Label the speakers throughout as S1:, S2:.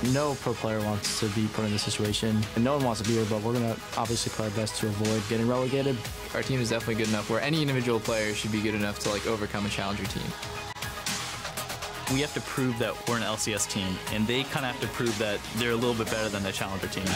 S1: No pro player wants to be put in this situation, and no one wants to be here, but we're going to obviously play our best to avoid getting relegated.
S2: Our team is definitely good enough where any individual player should be good enough to overcome a challenger team.
S3: We have to prove that we're an LCS team, and they kind of have to prove that they're a little bit better than the challenger team.
S4: I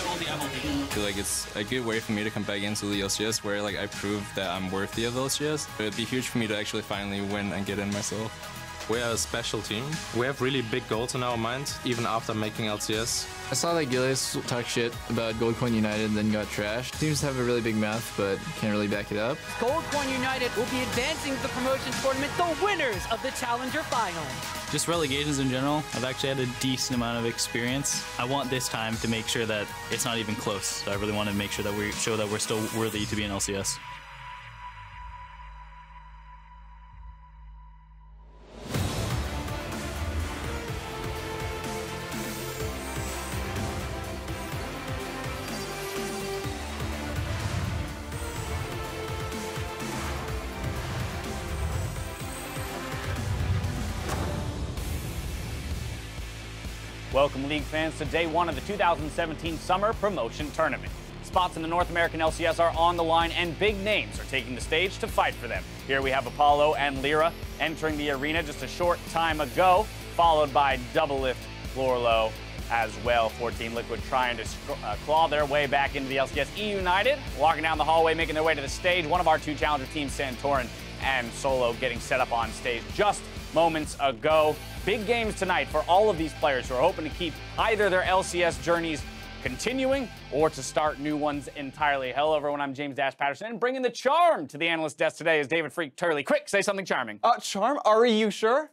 S4: feel like it's a good way for me to come back into the LCS where I prove that I'm worthy of the LCS. But it'd be huge for me to actually finally win and get in myself.
S5: We are a special team. We have really big goals in our mind, even after making LCS.
S2: I saw that Gilius talk shit about Goldcoin United and then got trashed. Seems to have a really big mouth, but can't really back it up.
S6: Goldcoin United will be advancing to the promotion tournament, the winners of the Challenger Final.
S3: Just relegations in general, I've actually had a decent amount of experience. I want this time to make sure that it's not even close. So I really want to make sure that we show that we're still worthy to be an LCS.
S7: Welcome, League fans, to day one of the 2017 Summer Promotion Tournament. Spots in the North American LCS are on the line, and big names are taking the stage to fight for them. Here we have Apollo and Lyra entering the arena just a short time ago, followed by Doublelift, Florlo as well for Team Liquid, trying to claw their way back into the LCS. E United walking down the hallway, making their way to the stage. One of our two challenger teams, Santorin and Solo, getting set up on stage just moments ago. Big games tonight for all of these players who are hoping to keep either their LCS journeys continuing or to start new ones entirely. Hello, everyone. I'm James Dash Patterson, and bringing the charm to the analyst desk today is David Freak Turley. Quick, say something charming.
S8: Charm? Are you sure?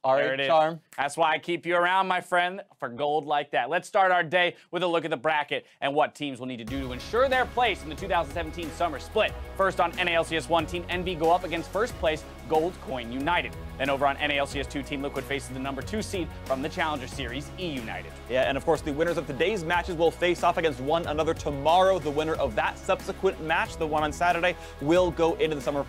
S7: There it is.
S8: Charm.
S7: That's why I keep you around, my friend, for gold like that. Let's start our day with a look at the bracket and what teams will need to do to ensure their place in the 2017 Summer Split. First on NALCS 1, Team NV go up against first place Goldcoin United. Then over on NALCS 2, Team Liquid faces the number 2 seed from the Challenger Series, E United.
S8: Yeah, and of course the winners of today's matches will face off against one another tomorrow. The winner of that subsequent match, the one on Saturday, will go into the summer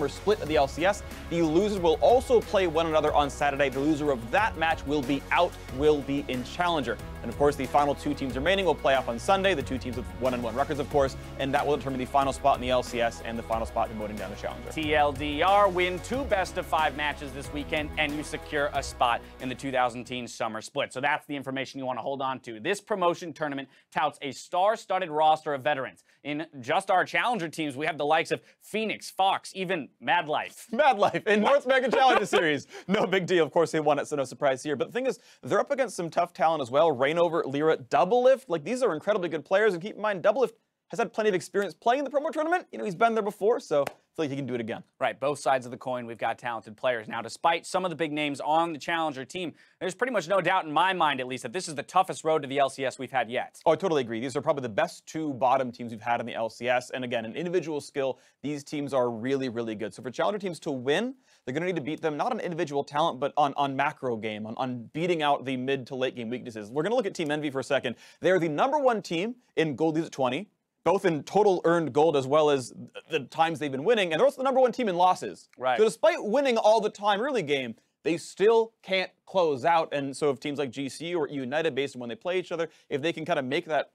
S8: split of the LCS. The losers will also play one another on Saturday. The loser of that match will be out, will be in Challenger. And of course, the final two teams remaining will play off on Sunday, the two teams with 1-1 records, of course, and that will determine the final spot in the LCS and the final spot promoting down to Challenger.
S7: TLDR, win 2 best-of-5 matches this weekend, and you secure a spot in the 2010 Summer Split. So that's the information you want to hold on to. This promotion tournament touts a star-studded roster of veterans. In just our Challenger teams, we have the likes of Phoenix, Fox, even Mad Life.
S8: Mad Life in North American Challenger Series. No big deal. Of course, they won it, so no surprise here. But the thing is, they're up against some tough talent as well. Rainover, Lyra, Doublelift. These are incredibly good players. And keep in mind, Doublelift has had plenty of experience playing in the promo tournament. He's been there before, so I feel like he can do it again.
S7: Right, both sides of the coin, we've got talented players. Now, despite some of the big names on the Challenger team, there's pretty much no doubt in my mind, at least, that this is the toughest road to the LCS we've had yet.
S8: Oh, I totally agree. These are probably the best 2 bottom teams we've had in the LCS. And again, in individual skill, these teams are really, really good. So for Challenger teams to win, they're going to need to beat them, not on individual talent, but on macro game, on beating out the mid to late game weaknesses. We're going to look at Team Envy for a second. They are the #1 team in Gold Leagues at 20. Both in total earned gold as well as the times they've been winning, and they're also the #1 team in losses.
S7: Right.
S8: So despite winning all the time early game, they still can't close out. And so if teams like GC or United, based on when they play each other, if they can kind of make that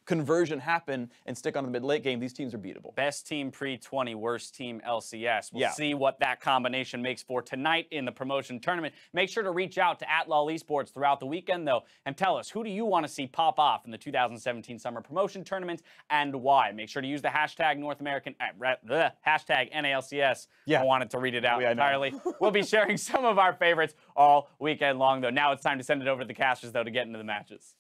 S8: conversion happen and stick on the mid-late game, these teams are beatable.
S7: Best team pre-20, worst team LCS. We'll see what that combination makes for tonight in the promotion tournament. Make sure to reach out to @LOL Esports throughout the weekend, though, and tell us, who do you want to see pop off in the 2017 Summer Promotion Tournament and why? Make sure to use the hashtag North American, hashtag NALCS.
S8: Yeah.
S7: I wanted to read it out entirely. We'll be sharing some of our favorites all weekend long, though. Now it's time to send it over to the casters, though, to get into the matches.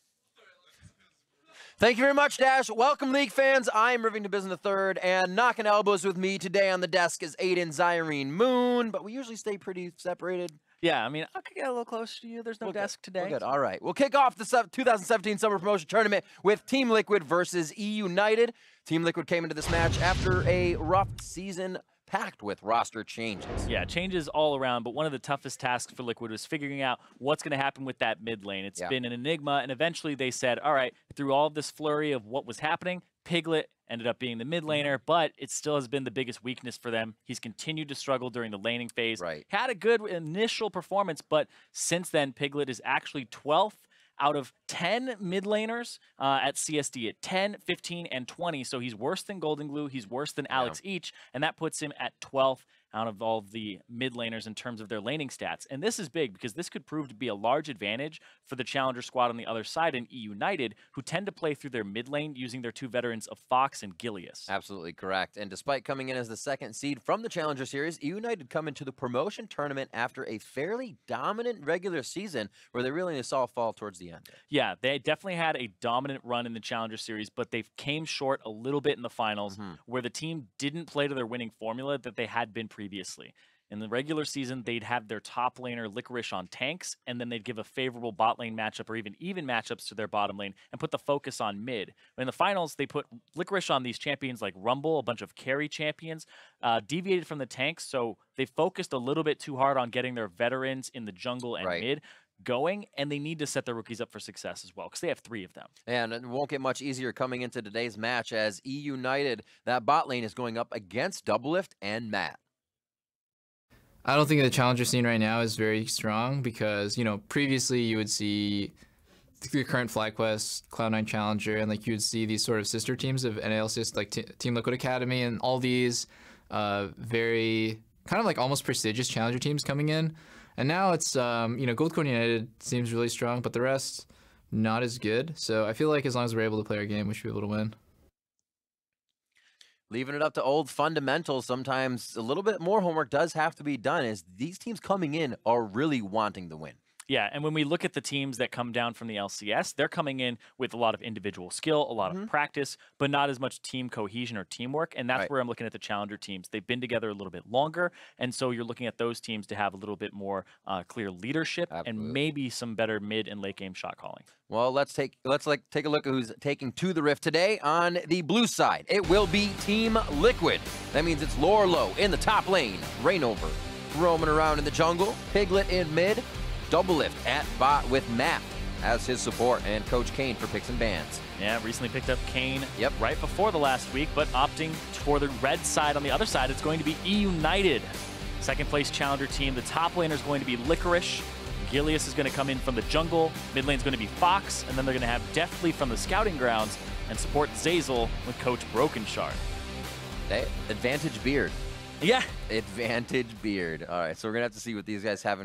S9: Thank you very much, Dash. Welcome, League fans. I'm Rivington Business III, and knocking elbows with me today on the desk is Aiden Zyrene Moon, but we usually stay pretty separated.
S10: Yeah, I mean, I could get a little closer to you. There's no desk today.
S9: Good. All right. We'll kick off the 2017 Summer Promotion Tournament with Team Liquid versus E United. Team Liquid came into this match after a rough season packed with roster changes.
S3: Yeah, changes all around, but one of the toughest tasks for Liquid was figuring out what's going to happen with that mid lane. It's been an enigma, and eventually they said, all right, through all of this flurry of what was happening, Piglet ended up being the mid laner, but it still has been the biggest weakness for them. He's continued to struggle during the laning phase.
S9: Right.
S3: Had a good initial performance, but since then, Piglet is actually 12th out of 10 mid laners at CSD at 10, 15, and 20. So he's worse than Golden Glue. He's worse than Alex Each, and that puts him at 12th out of all of the mid laners in terms of their laning stats. And this is big because this could prove to be a large advantage for the challenger squad on the other side in E United, who tend to play through their mid lane using their two veterans of Fox and Gilius.
S9: Absolutely correct. And despite coming in as the second seed from the Challenger Series, E United come into the promotion tournament after a fairly dominant regular season where they really saw fall towards the end.
S3: Yeah, they definitely had a dominant run in the Challenger Series, but they came short a little bit in the finals where the team didn't play to their winning formula that they had been previously. In the regular season, they'd have their top laner Licorice on tanks, and then they'd give a favorable bot lane matchup or even matchups to their bottom lane and put the focus on mid. In the finals, they put Licorice on these champions like Rumble, a bunch of carry champions, deviated from the tanks, so they focused a little bit too hard on getting their veterans in the jungle and mid going, and they need to set their rookies up for success as well because they have 3 of them.
S9: And it won't get much easier coming into today's match as E United, that bot lane is going up against Doublelift and Matt.
S2: I don't think the challenger scene right now is very strong because, you know, previously you would see the current FlyQuest, Cloud9 Challenger, and like you would see these sort of sister teams of NALCS, like Team Liquid Academy and all these very kind of like almost prestigious challenger teams coming in. And now it's, you know, Gold Coin United seems really strong, but the rest not as good. So I feel like as long as we're able to play our game, we should be able to win.
S9: Leaving it up to old fundamentals, sometimes a little bit more homework does have to be done as these teams coming in are really wanting the win.
S3: Yeah, and when we look at the teams that come down from the LCS, they're coming in with a lot of individual skill, a lot of practice, but not as much team cohesion or teamwork, and that's where I'm looking at the challenger teams. They've been together a little bit longer, and so you're looking at those teams to have a little bit more clear leadership and maybe some better mid and late game shot calling.
S9: Well, let's take a look at who's taking to the Rift today. On the blue side, it will be Team Liquid. That means it's Lorlo in the top lane, Rainover roaming around in the jungle, Piglet in mid, Doublelift at bot with Matt as his support, and Coach Kane for picks and bans.
S3: Yeah, recently picked up Kane right before the last week, but opting for the red side. On the other side, it's going to be E United. Second place challenger team. The top laner is going to be Licorice. Gilius is going to come in from the jungle. Mid lane is going to be Fox, and then they're going to have Deathly from the scouting grounds and support Zazel with Coach Broken Shard.
S9: Hey, advantage beard.
S3: Yeah.
S9: Advantage beard. All right, so we're going to have to see what these guys have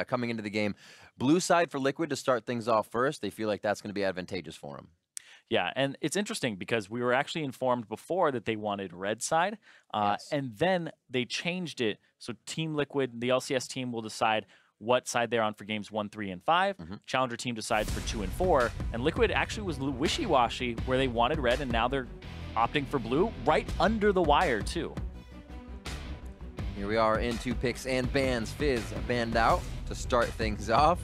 S9: coming into the game. Blue side for Liquid to start things off first. They feel like that's going to be advantageous for them.
S3: Yeah, and it's interesting because we were actually informed before that they wanted red side, and then they changed it. So Team Liquid, the LCS team, will decide what side they're on for games 1, 3, and 5. Challenger team decides for 2 and 4. And Liquid actually was wishy-washy where they wanted red, and now they're opting for blue right under the wire, too.
S9: Here we are into picks and bans. Fizz banned out to start things off.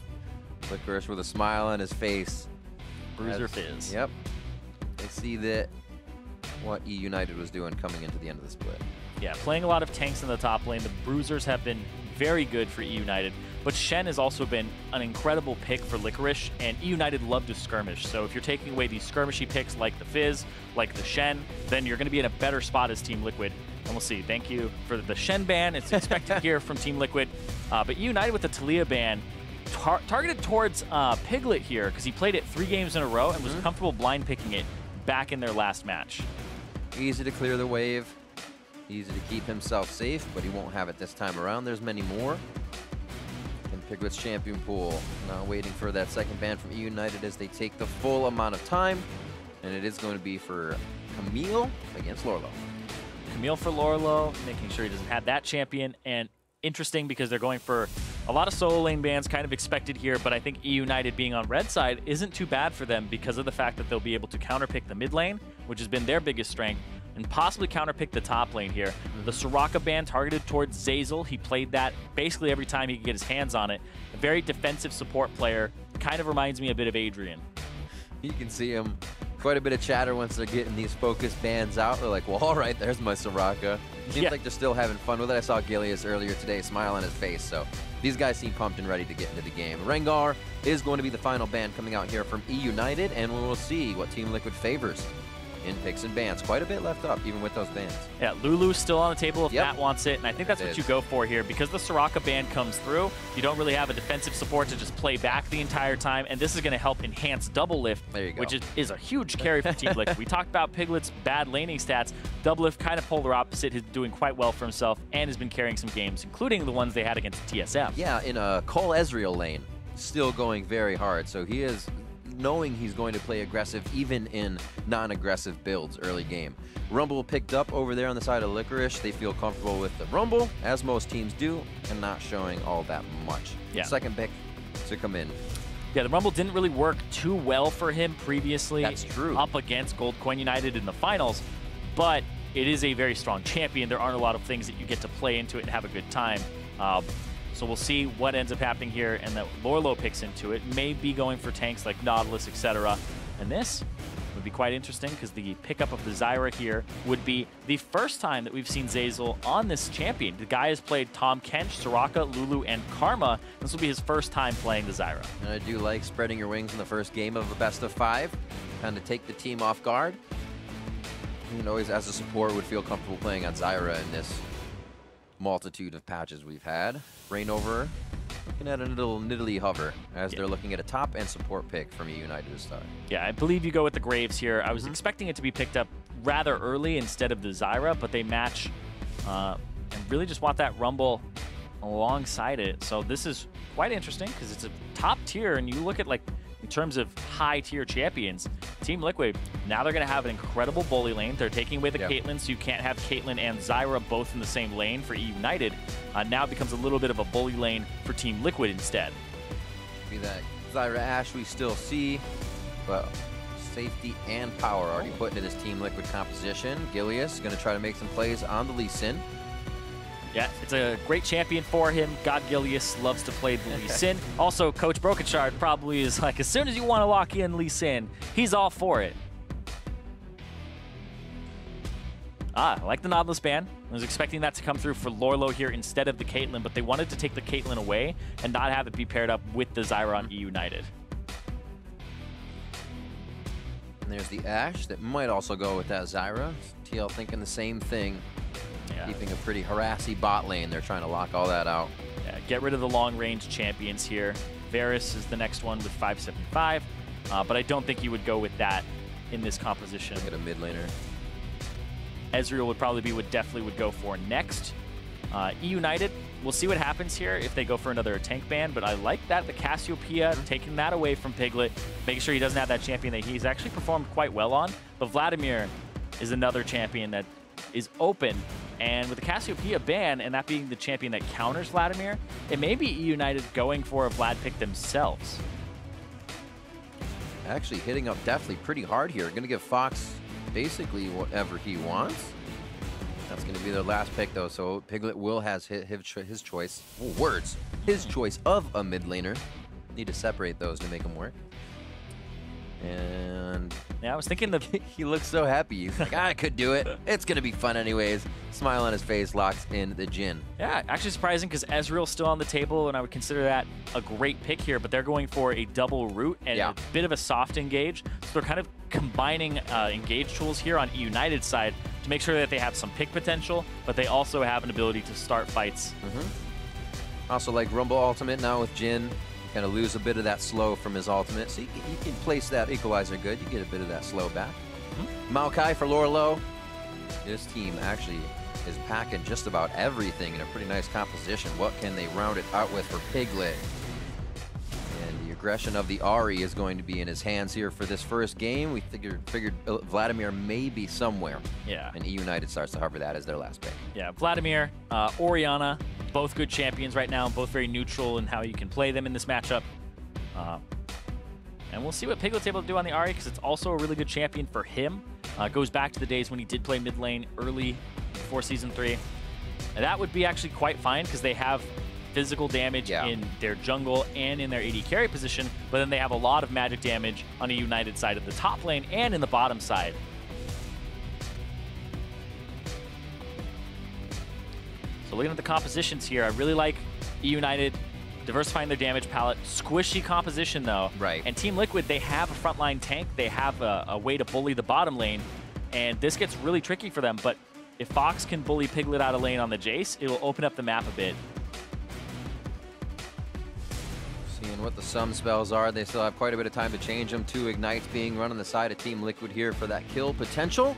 S9: Licorice with a smile on his face.
S3: Bruiser Fizz.
S9: Yep. They see that what E United was doing coming into the end of the split.
S3: Yeah, playing a lot of tanks in the top lane. The Bruisers have been very good for E United, but Shen has also been an incredible pick for Licorice, and E United love to skirmish. So if you're taking away these skirmishy picks like the Fizz, like the Shen, then you're going to be in a better spot as Team Liquid. And we'll see. Thank you for the Shen ban. It's expected here from Team Liquid. But E United with the Talia ban, targeted towards Piglet here because he played it 3 games in a row and was comfortable blind picking it back in their last match.
S9: Easy to clear the wave. Easy to keep himself safe, but he won't have it this time around. There's many more. And Piglet's champion pool now waiting for that second ban from E United as they take the full amount of time. And it is going to be for Camille against Lorlo.
S3: Camille for Lorlo, making sure he doesn't have that champion. And interesting because they're going for a lot of solo lane bans, kind of expected here, but I think E United being on red side isn't too bad for them because of the fact that they'll be able to counterpick the mid lane, which has been their biggest strength, and possibly counterpick the top lane here. The Soraka ban targeted towards Zazel. He played that basically every time he could get his hands on it. A very defensive support player. Kind of reminds me a bit of Adrian.
S9: You can see him. Quite a bit of chatter once they're getting these focus bans out. They're like, well, all right, there's my Soraka. Seems like they're still having fun with it. I saw Gilius earlier today, smile on his face. So these guys seem pumped and ready to get into the game. Rengar is going to be the final ban coming out here from E United, and we will see what Team Liquid favors. in picks and bans. Quite a bit left up, even with those bans.
S3: Yeah, Lulu's still on the table if
S9: Yep.
S3: Matt wants it, and I think that's what you go for here. Because the Soraka ban comes through, you don't really have a defensive support to just play back the entire time, and this is going to help enhance Double Lift,
S9: There you go.
S3: which is a huge carry for Team Liquid. We talked about Piglet's bad laning stats. Double Lift kind of polar opposite. He's doing quite well for himself and has been carrying some games, including the ones they had against TSM.
S9: Yeah, in a Cole Ezreal lane, still going very hard. So he is knowing he's going to play aggressive even in non-aggressive builds early game. Rumble picked up over there on the side of Licorice. They feel comfortable with the Rumble, as most teams do, and not showing all that much.
S3: Yeah.
S9: Second pick to come in.
S3: Yeah, the Rumble didn't really work too well for him previously.
S9: That's true.
S3: Up against Gold Coin United in the finals, but it is a very strong champion. There aren't a lot of things that you get to play into it and have a good time. So we'll see what ends up happening here, and that Lorlo picks into it. May be going for tanks like Nautilus, etc. And this would be quite interesting because the pickup of the Zyra here would be the first time that we've seen Zeyzal on this champion. The guy has played Tahm Kench, Soraka, Lulu, and Karma. This will be his first time playing the Zyra.
S9: And I do like spreading your wings in the first game of a best of 5, kind of take the team off guard. You know, as a support, would feel comfortable playing on Zyra in this multitude of patches we've had. Reignover looking at a little Nidalee hover as they're looking at a top and support pick from EU United to start.
S3: Yeah, I believe you go with the Graves here. I was expecting it to be picked up rather early instead of the Zyra, but they match and really just want that Rumble alongside it. So this is quite interesting because it's a top tier, and you look at, like, in terms of high tier champions, Team Liquid, now they're going to have an incredible bully lane. They're taking away the Caitlyn, so you can't have Caitlyn and Zyra both in the same lane for EU United. Now it becomes a little bit of a bully lane for Team Liquid instead.
S9: Be that Zyra Ashe we still see, but safety and power already put into this Team Liquid composition. Gilius going to try to make some plays on the Lee Sin.
S3: Yeah, it's a great champion for him. God Gilius loves to play the Lee Sin. Also, Coach Brokenshard probably is like, as soon as you want to lock in Lee Sin, he's all for it. I like the Nautilus ban. I was expecting that to come through for Lorlo here instead of the Caitlyn, but they wanted to take the Caitlyn away and not have it be paired up with the Zyra on EU United.
S9: And there's the Ashe that might also go with that Zyra. TL thinking the same thing.
S3: Yeah.
S9: Keeping a pretty harassy bot lane. They're trying to lock all that out.
S3: Yeah, get rid of the long-range champions here. Varus is the next one with 575, but I don't think you would go with that in this composition.
S9: Look at a mid laner.
S3: Ezreal would probably be what definitely would go for next. EU United, we'll see what happens here if they go for another tank ban, but I like that the Cassiopeia, taking that away from Piglet, making sure he doesn't have that champion that he's actually performed quite well on. But Vladimir is another champion that is open, and with the Cassiopeia ban and that being the champion that counters Vladimir, it may be EU United going for a Vlad pick themselves.
S9: Actually hitting up definitely pretty hard here. Going to give Fox basically whatever he wants. That's going to be their last pick, though, so Piglet will has his choice. Oh, words. His choice of a mid laner. Need to separate those to make them work. And
S3: yeah, I was thinking that
S9: he looks so happy. He's like, I could do it. It's going to be fun anyways. Smile on his face, locks in the Jhin.
S3: Yeah, actually surprising because Ezreal's still on the table, and I would consider that a great pick here, but they're going for a double root and a bit of a soft engage. So they're kind of combining engage tools here on EU United's side to make sure that they have some pick potential, but they also have an ability to start fights.
S9: Also like Rumble Ultimate now with Jhin. Kind of lose a bit of that slow from his ultimate. So you can place that equalizer good. You get a bit of that slow back. Maokai for Lorlo. This team actually is packing just about everything in a pretty nice composition. What can they round it out with for Piglet? And the aggression of the Ahri is going to be in his hands here for this first game. We figured Vladimir may be somewhere.
S3: Yeah.
S9: And EU United starts to hover that as their last pick.
S3: Yeah, Vladimir, Orianna, both good champions right now, both very neutral in how you can play them in this matchup. And we'll see what Piglet's able to do on the Ahri, because it's also a really good champion for him. Goes back to the days when he did play mid lane early before Season 3. And that would be actually quite fine, because they have physical damage in their jungle and in their AD carry position, but then they have a lot of magic damage on the United side of the top lane and in the bottom side. So looking at the compositions here, I really like EU United diversifying their damage palette. Squishy composition though.
S9: Right.
S3: And Team Liquid, they have a frontline tank. They have a way to bully the bottom lane. and this gets really tricky for them. But if Fox can bully Piglet out of lane on the Jace, it will open up the map a bit.
S9: Seeing what the sum spells are, they still have quite a bit of time to change them. 2 Ignites being run on the side of Team Liquid here for that kill potential.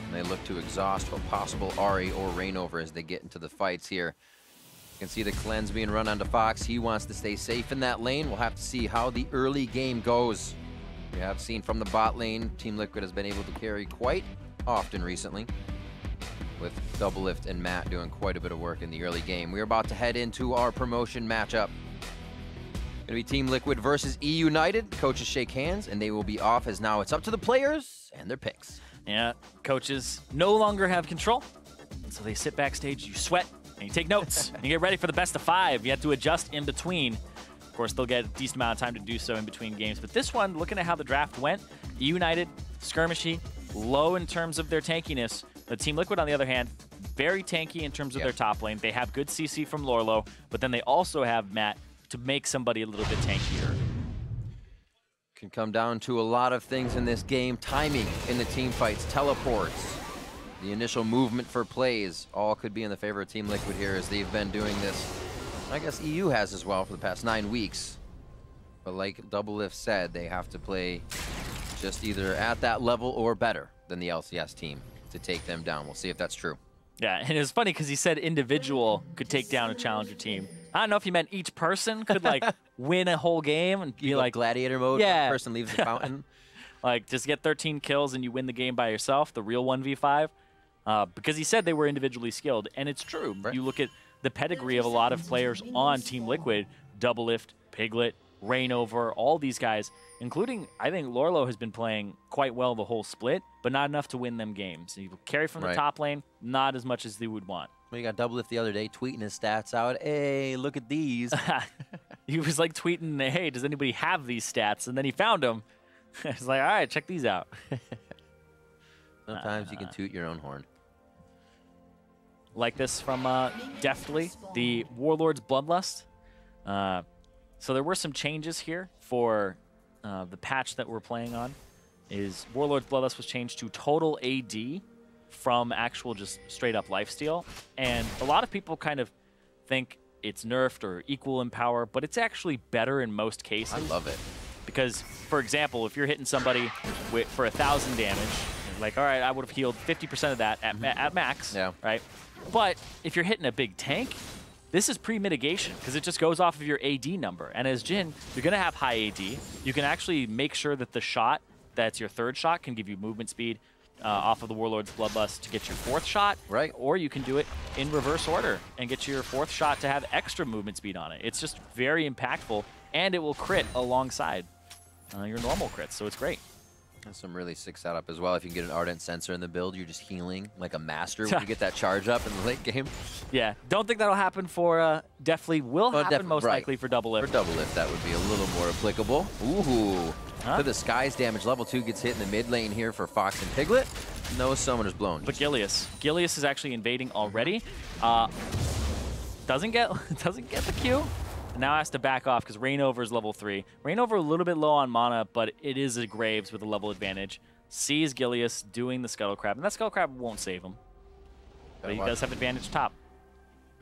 S9: And they look to exhaust a possible Ahri or Reignover as they get into the fights here. You can see the cleanse being run onto Fox. He wants to stay safe in that lane. We'll have to see how the early game goes. We have seen from the bot lane, Team Liquid has been able to carry quite often recently, with Doublelift and Matt doing quite a bit of work in the early game. We're about to head into our promotion matchup. Gonna be Team Liquid versus E United. Coaches shake hands, and they will be off as now it's up to the players and their picks.
S3: Yeah, coaches no longer have control, so they sit backstage, you sweat, and you take notes, and you get ready for the best of 5. You have to adjust in between. Of course, they'll get a decent amount of time to do so in between games. But this one, looking at how the draft went, E United, skirmishy, low in terms of their tankiness. The Team Liquid, on the other hand, very tanky in terms of their top lane. They have good CC from Lorlo, but then they also have Matt to make somebody a little bit tankier.
S9: Can come down to a lot of things in this game. Timing in the team fights, teleports, the initial movement for plays, all could be in the favor of Team Liquid here as they've been doing this. I guess EU has as well for the past 9 weeks. But like Doublelift said, they have to play just either at that level or better than the LCS team to take them down. We'll see if that's true.
S3: Yeah, and it was funny because he said individual could take down a challenger team. I don't know if he meant each person could like win a whole game and be like
S9: gladiator mode.
S3: Yeah,
S9: one person leaves the fountain.
S3: Like just get 13 kills and you win the game by yourself, the real 1v5. Because he said they were individually skilled, and it's true. Right. You look at the pedigree of a lot of players on Team Liquid, Doublelift, Piglet, Reignover, all these guys, including, I think Lorlo has been playing quite well the whole split, but not enough to win them games. You carry from the top lane, not as much as they would want.
S9: Well, you got Doublelift the other day tweeting his stats out. Hey, look at these.
S3: He was like tweeting, hey, does anybody have these stats? And then he found them. He's like, all right, check these out.
S9: Sometimes you can toot your own horn.
S3: Like this from Deftly, the Warlord's Bloodlust. So there were some changes here for the patch that we're playing on. Is Warlord's Bloodlust was changed to total AD from actual just straight up lifesteal. And a lot of people kind of think it's nerfed or equal in power, but it's actually better in most cases.
S9: I love it.
S3: Because, for example, if you're hitting somebody for 1,000 damage, like, all right, I would have healed 50% of that at max, right? But if you're hitting a big tank, this is pre-mitigation because it just goes off of your AD number. And as Jhin, you're going to have high AD. You can actually make sure that the shot that's your 3rd shot can give you movement speed off of the Warlord's Bloodlust to get your 4th shot.
S9: Right.
S3: Or you can do it in reverse order and get your 4th shot to have extra movement speed on it. It's just very impactful, and it will crit alongside your normal crits, so it's great.
S9: That's some really sick setup as well. If you can get an Ardent Sensor in the build, you're just healing like a master when you get that charge up in the late game.
S3: Yeah, don't think that'll happen for Deftly. Will happen most likely for Doublelift.
S9: For Doublelift, that would be a little more applicable. Ooh. To the skies damage. Level 2 gets hit in the mid lane here for Fox and Piglet. No summoners blown.
S3: But Gilius is actually invading already. Doesn't get the Q. Now has to back off because Reignover is level 3. Reignover a little bit low on mana, but it is a Graves with a level advantage. Sees Gilius doing the Scuttle Crab, and that Scuttle Crab won't save him. But he does have advantage top.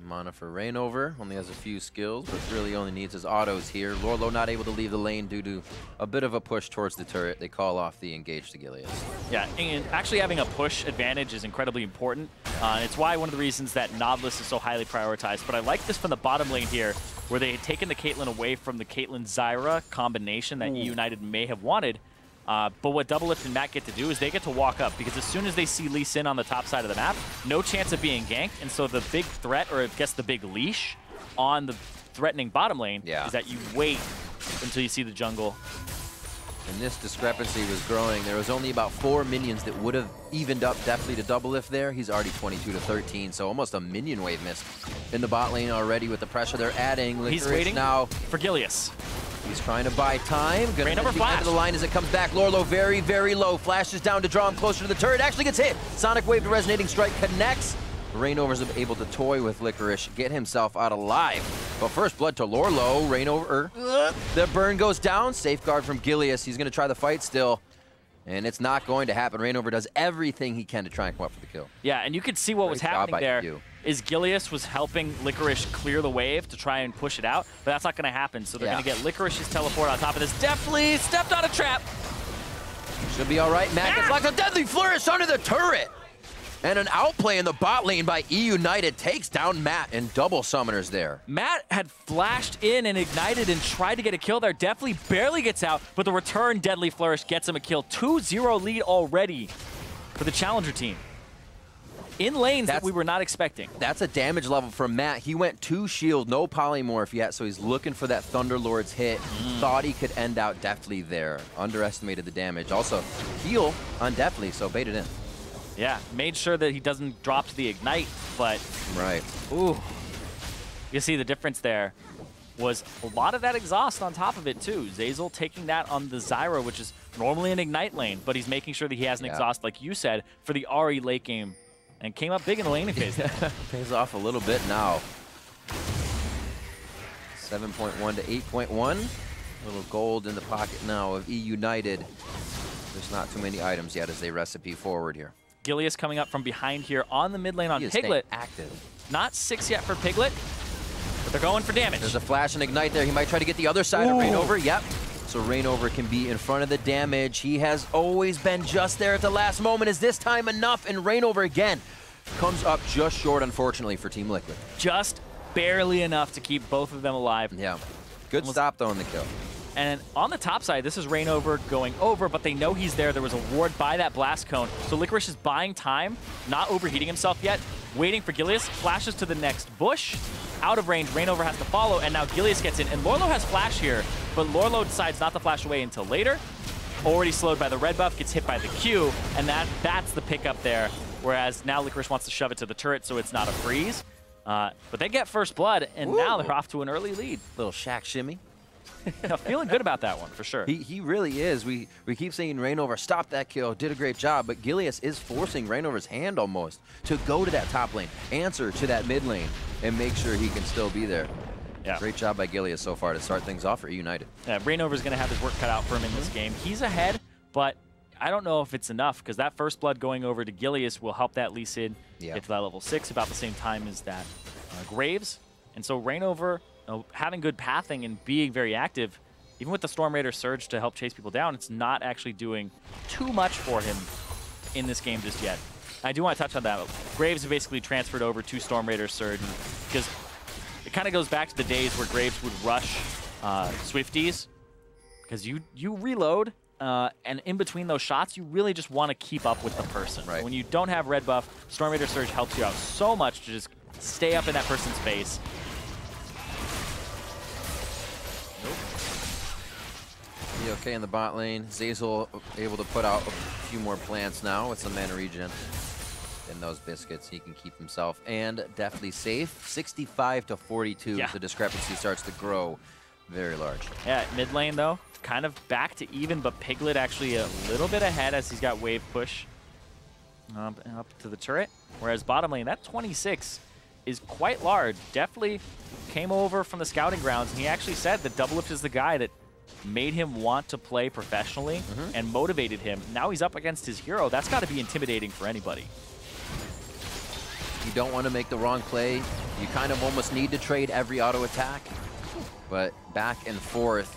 S9: Mana for Reignover, only has a few skills, but really only needs his autos here. Lorlo not able to leave the lane due to a bit of a push towards the turret. They call off the engage to Gilius.
S3: Yeah, and actually having a push advantage is incredibly important. It's why one of the reasons that Nautilus is so highly prioritized. But I like this from the bottom lane here, where they had taken the Caitlyn away from the Caitlyn-Zyra combination that E United may have wanted. But what Doublelift and Matt get to do is they get to walk up, because as soon as they see Lee Sin on the top side of the map, no chance of being ganked, and so the big threat, or I guess the big leash on the threatening bottom lane is that you wait until you see the jungle.
S9: And this discrepancy was growing. There was only about 4 minions that would have evened up Deftly to Doublelift there. He's already 22 to 13, so almost a minion wave missed in the bot lane already with the pressure they're adding.
S3: He's waiting
S9: now
S3: for Gilius.
S9: He's trying to buy time. Gonna
S3: Reignover
S9: the end of the line as it comes back. Lorlo very, very low. Flashes down to draw him closer to the turret. Actually gets hit. Sonic Wave to Resonating Strike connects. Reignover's able to toy with Licorice, get himself out alive. But first blood to Lorlo. Reignover. The burn goes down. Safeguard from Gilius. He's going to try the fight still. And it's not going to happen. Reignover does everything he can to try and come up for the kill.
S3: Yeah, and you could see what was happening there is Gilius was helping Licorice clear the wave to try and push it out, but that's not going to happen. So they're going to get Licorice's teleport on top of this. Definitely stepped on a trap.
S9: Should be all right. Matt gets locked. A deadly flourish under the turret. And an outplay in the bot lane by E United takes down Matt and double summoners there.
S3: Matt had flashed in and ignited and tried to get a kill there. Definitely barely gets out, but the return Deadly Flourish gets him a kill. 2-0 lead already for the Challenger team. In lanes that we were not expecting.
S9: That's a damage level from Matt. He went 2 shield, no polymorph yet, so he's looking for that Thunderlord's hit. Thought he could end out deftly there. Underestimated the damage. Also, heal on deftly, so baited in.
S3: Yeah, made sure that he doesn't drop to the ignite, but...
S9: Right.
S3: Ooh. You see the difference there was a lot of that exhaust on top of it, too. Zeyzal taking that on the Zyra, which is normally an ignite lane, but he's making sure that he has an exhaust, like you said, for the Ahri late game, and came up big in the laning phase.
S9: Pays off a little bit now. 7.1 to 8.1. A little gold in the pocket now of E United. There's not too many items yet as they recipe forward here.
S3: Gilius coming up from behind here on the mid lane on Piglet.
S9: Active.
S3: Not 6 yet for Piglet, but they're going for damage.
S9: There's a flash and ignite there. He might try to get the other side of Reignover. Yep. So Reignover can be in front of the damage. He has always been just there at the last moment. Is this time enough? And Reignover again comes up just short, unfortunately, for Team Liquid.
S3: Just barely enough to keep both of them alive.
S9: Yeah. Good stop, though, on the kill.
S3: And on the top side, this is Reignover going over, but they know he's there. There was a ward by that blast cone. So Licorice is buying time, not overheating himself yet, waiting for Gilius, flashes to the next bush. Out of range, Reignover has to follow, and now Gilius gets in. And Lorlo has flash here, but Lorlo decides not to flash away until later. Already slowed by the red buff, gets hit by the Q, and that's the pickup there. Whereas now Licorice wants to shove it to the turret so it's not a freeze. But they get first blood, and now they're off to an early lead.
S9: Little Shaq shimmy.
S3: Feeling good about that one, for sure.
S9: He really is. We keep saying Reignover stopped that kill, did a great job, but Gilius is forcing Reignover's hand almost to go to that top lane, answer to that mid lane, and make sure he can still be there.
S3: Yeah.
S9: Great job by Gilius so far to start things off for United.
S3: Yeah, Reignover's going to have his work cut out for him in this game. He's ahead, but I don't know if it's enough, because that first blood going over to Gilius will help that Lee Sin get to that level 6 about the same time as that Graves. And so Reignover, having good pathing and being very active, even with the Storm Raider Surge to help chase people down, it's not actually doing too much for him in this game just yet. I do want to touch on that. Graves basically transferred over to Storm Raider Surge because it kind of goes back to the days where Graves would rush Swifties, because you reload, and in between those shots, you really just want to keep up with the person.
S9: Right.
S3: When you don't have red buff, Storm Raider Surge helps you out so much to just stay up in that person's face.
S9: Be okay in the bot lane. Zeyzal able to put out a few more plants now with some mana regen. In those biscuits, he can keep himself and definitely safe. 65 to 42. The discrepancy starts to grow very large.
S3: Yeah, mid lane though, kind of back to even, but Piglet actually a little bit ahead as he's got wave push up to the turret. Whereas bottom lane, that 26 is quite large. Definitely came over from the scouting grounds, and he actually said that Doublelift is the guy that made him want to play professionally and motivated him. Now he's up against his hero. That's got to be intimidating for anybody.
S9: You don't want to make the wrong play. You kind of almost need to trade every auto attack. But back and forth,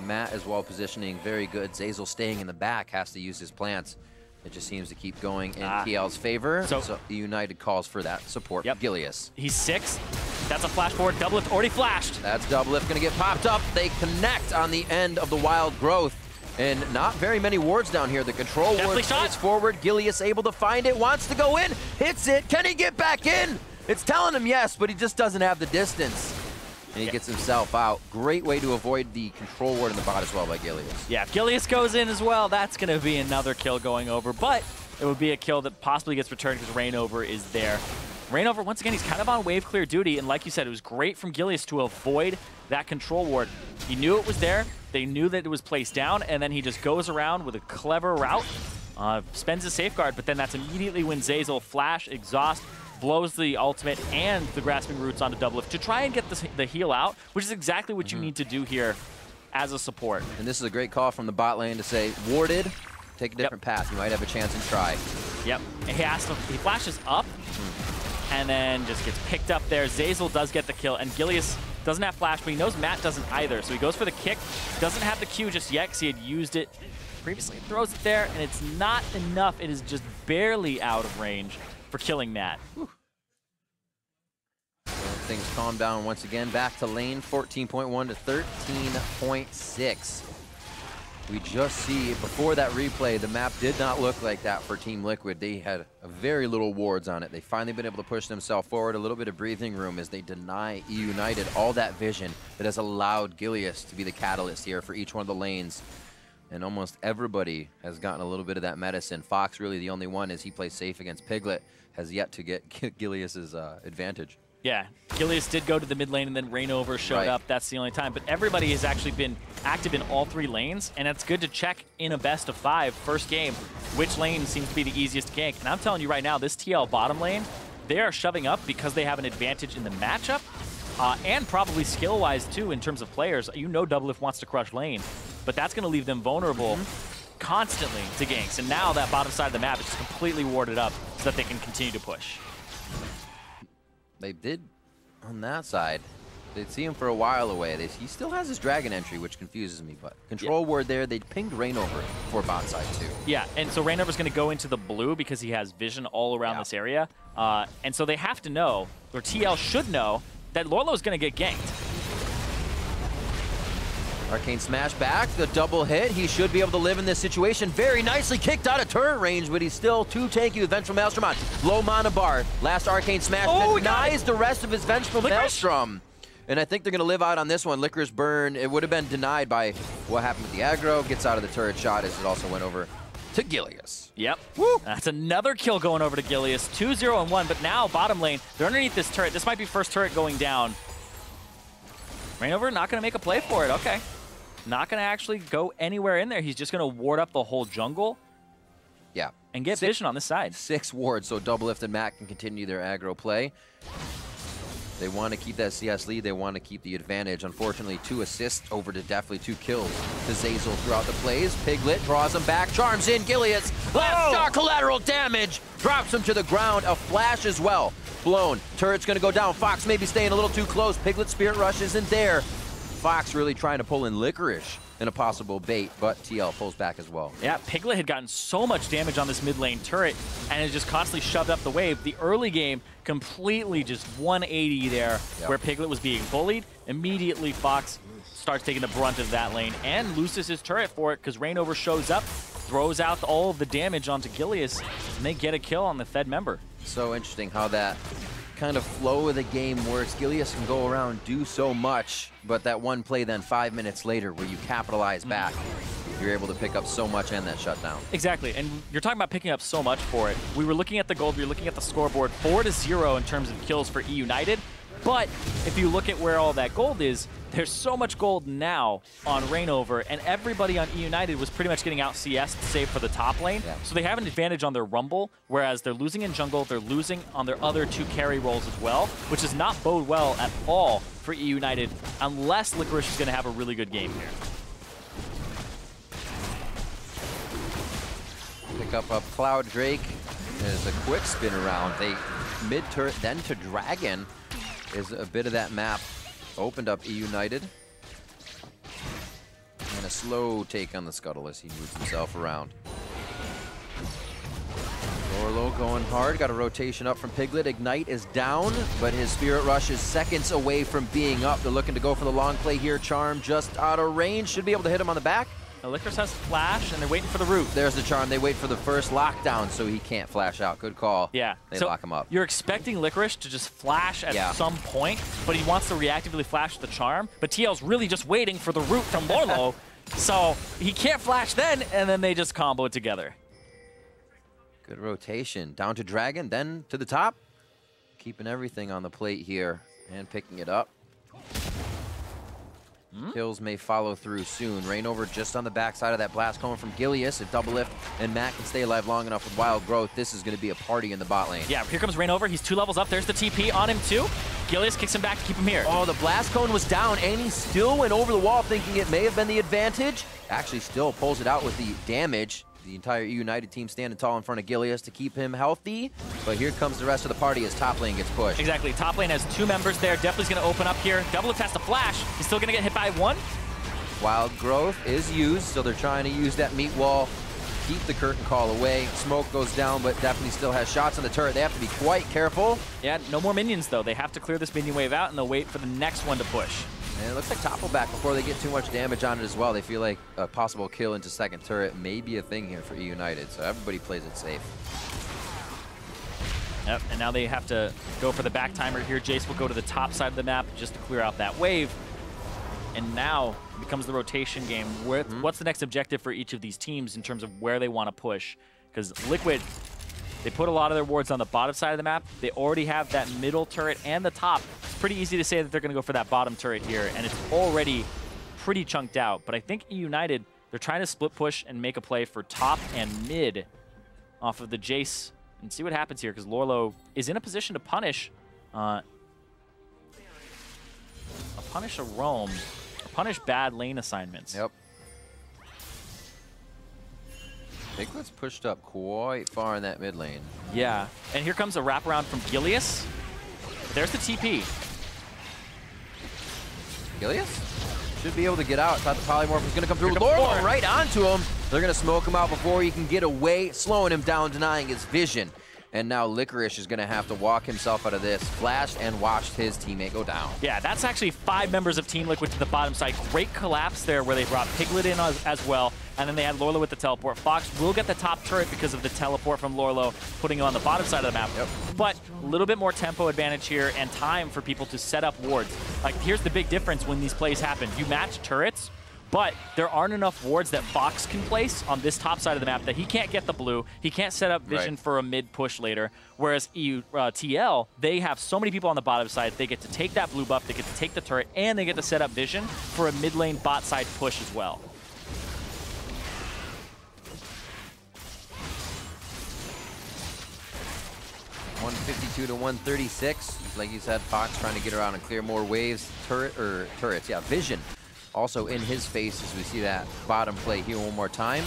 S9: Matt is well positioning, very good. Zeyzal staying in the back, has to use his plants. It just seems to keep going in PL's favor. So United calls for that support. Gilius.
S3: He's 6. That's a flash forward. Doublelift already flashed.
S9: That's Doublelift going to get popped up. They connect on the end of the wild growth. And not very many wards down here. The control ward is forward. Gilius able to find it, wants to go in, hits it. Can he get back in? It's telling him yes, but he just doesn't have the distance. And he gets himself out. Great way to avoid the control ward in the bot as well by Gilius.
S3: Yeah, if Gilius goes in as well, that's going to be another kill going over. But it would be a kill that possibly gets returned because Reignover is there. Reignover, once again, he's kind of on wave clear duty. And like you said, it was great from Gilius to avoid that control ward. He knew it was there. They knew that it was placed down. And then he just goes around with a clever route. Spends his safeguard, but then that's immediately when Zeyzal flash, exhaust, blows the ultimate and the grasping roots onto Doublelift to try and get the heal out, which is exactly what you need to do here as a support.
S9: And this is a great call from the bot lane to say, warded, take a different path. You might have a chance and try.
S3: Yep. He flashes up and then just gets picked up there. Zeyzal does get the kill, and Gilius doesn't have flash, but he knows Matt doesn't either. So he goes for the kick. Doesn't have the Q just yet because he had used it previously. Throws it there, and it's not enough. It is just barely out of range for killing Matt.
S9: So things calm down once again. Back to lane, 14.1 to 13.6. We just see, before that replay, the map did not look like that for Team Liquid. They had very little wards on it. They've finally been able to push themselves forward, a little bit of breathing room as they deny EU United all that vision that has allowed Gilius to be the catalyst here for each one of the lanes. And almost everybody has gotten a little bit of that medicine. Fox really the only one, as he plays safe against Piglet, has yet to get Gilius's advantage.
S3: Yeah, Gilius did go to the mid lane, and then Reignover showed up. That's the only time. But everybody has actually been active in all 3 lanes, and it's good to check in a best of 5 first game which lane seems to be the easiest to gank. And I'm telling you right now, this TL bottom lane, they are shoving up because they have an advantage in the matchup, and probably skill-wise too in terms of players. You know Doublelift wants to crush lane, but that's going to leave them vulnerable constantly to ganks. And now that bottom side of the map is just completely warded up so that they can continue to push.
S9: They did on that side. They'd see him for a while away. He still has his dragon entry, which confuses me, but control ward there. They pinged Reignover for bot side too. Yeah,
S3: and so Reignover's going to go into the blue because he has vision all around this area. And so they have to know, or TL should know, that Lourlo is going to get ganked.
S9: Arcane smash back, the double hit. He should be able to live in this situation. Very nicely kicked out of turret range, but he's still too tanky with Vengeful Maelstrom on. Low mana bar. Last Arcane smash denies the rest of his Vengeful Maelstrom. And I think they're going to live out on this one. Licorice Burn, it would have been denied by what happened with the aggro. Gets out of the turret shot as it also went over to Gilius.
S3: Yep. Woo. That's another kill going over to Gilius. 2-0 and 1, but now bottom lane, they're underneath this turret. This might be first turret going down. Reignover not going to make a play for it. Okay. Not going to actually go anywhere in there. He's just going to ward up the whole jungle.
S9: Yeah.
S3: And get vision on this side.
S9: 6 wards, so Doublelift and Matt can continue their aggro play. They want to keep that CS lead. They want to keep the advantage. Unfortunately, 2 assists over to definitely 2 kills to Zeyzal throughout the plays. Piglet draws him back, charms in Gilius. Last star collateral damage. Drops him to the ground. A flash as well. Blown. Turret's going to go down. Fox maybe staying a little too close. Piglet Spirit Rush isn't there. Fox really trying to pull in Licorice in a possible bait, but TL pulls back as well.
S3: Yeah, Piglet had gotten so much damage on this mid lane turret and is just constantly shoved up the wave. The early game completely just 180 there, where Piglet was being bullied. Immediately Fox starts taking the brunt of that lane and loses his turret for it because Reignover shows up, throws out all of the damage onto Gilius, and they get a kill on the Fed member.
S9: So interesting how that kind of flow of the game works. Gilius can go around, do so much, but that one play then 5 minutes later where you capitalize back, you're able to pick up so much and that shutdown.
S3: Exactly, and you're talking about picking up so much for it. We were looking at the gold, we were looking at the scoreboard, 4-0 in terms of kills for EU United, but if you look at where all that gold is, there's so much gold now on Reignover, and everybody on EU United was pretty much getting out CS save for the top lane. So they have an advantage on their Rumble, whereas they're losing in jungle, they're losing on their other 2 carry roles as well, which does not bode well at all for EU United, unless Licorice is going to have a really good game here.
S9: Pick up Cloud Drake. There's a quick spin around. They mid-turret, then to Dragon is a bit of that map. Opened up EU United. And a slow take on the Scuttle as he moves himself around. Lourlo going hard. Got a rotation up from Piglet. Ignite is down, but his Spirit Rush is seconds away from being up. They're looking to go for the long play here. Charm just out of range. Should be able to hit him on the back.
S3: Licorice has flash, and they're waiting for the root.
S9: There's the charm. They wait for the first lockdown, so he can't flash out. Good call.
S3: Yeah.
S9: They
S3: so
S9: lock him up.
S3: You're expecting Licorice to just flash at some point, but he wants to reactively flash the charm. But TL's really just waiting for the root from Lourlo, so he can't flash then, and then they just combo it together.
S9: Good rotation. Down to Dragon, then to the top. Keeping everything on the plate here and picking it up. Kills may follow through soon. Reignover just on the backside of that blast coming from Gilius. If Doublelift and Matt can stay alive long enough with Wild Growth, this is going to be a party in the bot lane.
S3: Yeah, here comes Reignover. He's 2 levels up. There's the TP on him too. Gilius kicks him back to keep him here.
S9: Oh, the blast cone was down, and he still went over the wall thinking it may have been the advantage. Actually still pulls it out with the damage. the entire United team standing tall in front of Gilius to keep him healthy. But here comes the rest of the party as top lane gets pushed.
S3: Exactly. Top lane has 2 members there. Definitely going to open up here. Doublelift has to flash. He's still going to get hit by 1.
S9: Wild Growth is used, so they're trying to use that meat wall, keep the curtain call away. Smoke goes down, but definitely still has shots on the turret. They have to be quite careful.
S3: Yeah, no more minions, though. They have to clear this minion wave out, and they'll wait for the next one to push.
S9: And it looks like Top will back before they get too much damage on it as well. They feel like a possible kill into second turret may be a thing here for E United, so everybody plays it safe.
S3: Yep, and now they have to go for the back timer here. Jace will go to the top side of the map just to clear out that wave. And now it becomes the rotation game. What's the next objective for each of these teams in terms of where they want to push? Because Liquid, they put a lot of their wards on the bottom side of the map. They already have that middle turret and the top. It's pretty easy to say that they're going to go for that bottom turret here, and it's already pretty chunked out. But I think E United, they're trying to split push and make a play for top and mid off of the Jace and see what happens here, because Lourlo is in a position to punish a roam. Punish bad lane assignments.
S9: Yep. Piglet's pushed up quite far in that mid lane.
S3: Yeah, and here comes a wraparound from Gilius. There's the TP.
S9: Gilius should be able to get out. Thought the polymorph was going to come through. Lourlo right onto him. They're going to smoke him out before he can get away, slowing him down, denying his vision. And now Licorice is going to have to walk himself out of this. Flashed and watched his teammate go down.
S3: Yeah, that's actually 5 members of Team Liquid to the bottom side. Great collapse there where they brought Piglet in as well. And then they had Lourlo with the teleport. Fox will get the top turret because of the teleport from Lourlo, putting him on the bottom side of the map.
S9: Yep.
S3: But a little bit more tempo advantage here and time for people to set up wards. Like, here's the big difference when these plays happen. You match turrets, but there aren't enough wards that Fox can place on this top side of the map that he can't get the blue. He can't set up vision for a mid push later. Whereas TL, they have so many people on the bottom side, they get to take that blue buff, they get to take the turret, and they get to set up vision for a mid lane bot side push as well.
S9: $152 to 136. Like you said, Fox trying to get around and clear more waves. Turrets, yeah, vision. Also in his face as we see that bottom play here one more time.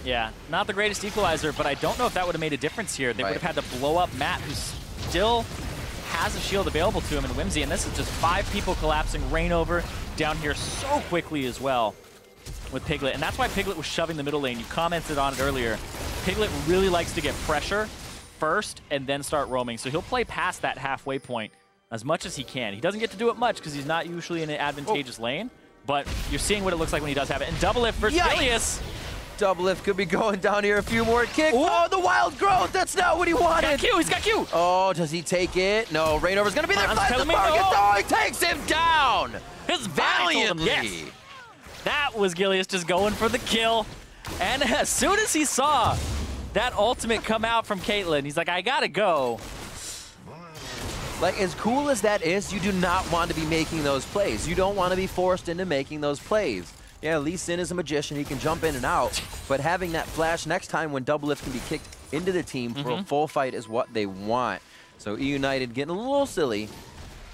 S3: Yeah, not the greatest equalizer, but I don't know if that would have made a difference here. They would have had to blow up Matt, who still has a shield available to him in Whimsy, and this is just 5 people collapsing. Rainover down here so quickly as well with Piglet, and that's why Piglet was shoving the middle lane. You commented on it earlier. Piglet really likes to get pressure first and then start roaming, so he'll play past that halfway point as much as he can. He doesn't get to do it much because he's not usually in an advantageous lane, but you're seeing what it looks like when he does have it. And Doublelift versus Gilius.
S9: Doublelift could be going down here. A few more kicks. Oh, the Wild Growth. That's not what he wanted.
S3: He's got Q.
S9: Oh, does he take it? No, Rainover's going to be there. Oh, he takes him down.
S3: His
S9: valiantly.
S3: Yes. That was Gilius just going for the kill. And as soon as he saw that ultimate come out from Caitlyn, he's like, I got to go.
S9: Like, as cool as that is, you do not want to be making those plays. You don't want to be forced into making those plays. Yeah, Lee Sin is a magician. He can jump in and out. But having that flash next time when Doublelift can be kicked into the team for a full fight is what they want. So E United getting a little silly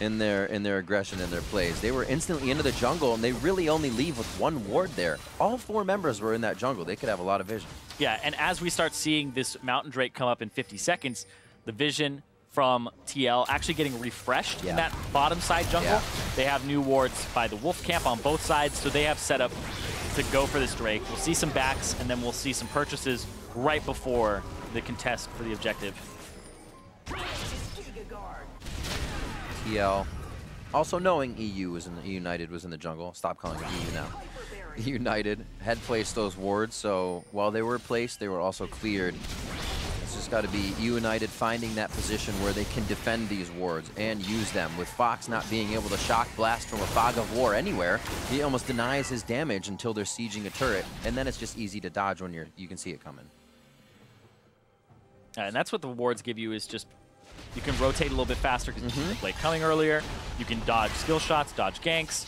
S9: in their aggression and their plays. They were instantly into the jungle, and they really only leave with 1 ward there. All 4 members were in that jungle. They could have a lot of vision.
S3: Yeah, and as we start seeing this Mountain Drake come up in 50 seconds, the vision from TL actually getting refreshed in that bottom side jungle. They have new wards by the Wolf Camp on both sides, so they have set up to go for this Drake. We'll see some backs, and then we'll see some purchases right before the contest for the objective.
S9: TL, also knowing EU United was in the jungle. Stop calling it EU now. United had placed those wards, so while they were placed, they were also cleared. It's just got to be United finding that position where they can defend these wards and use them. With Fox not being able to shock blast from a Fog of War anywhere, he almost denies his damage until they're sieging a turret, and then it's just easy to dodge when you can see it coming.
S3: And that's what the wards give you, is just you can rotate a little bit faster because you see the play coming earlier. You can dodge skill shots, dodge ganks.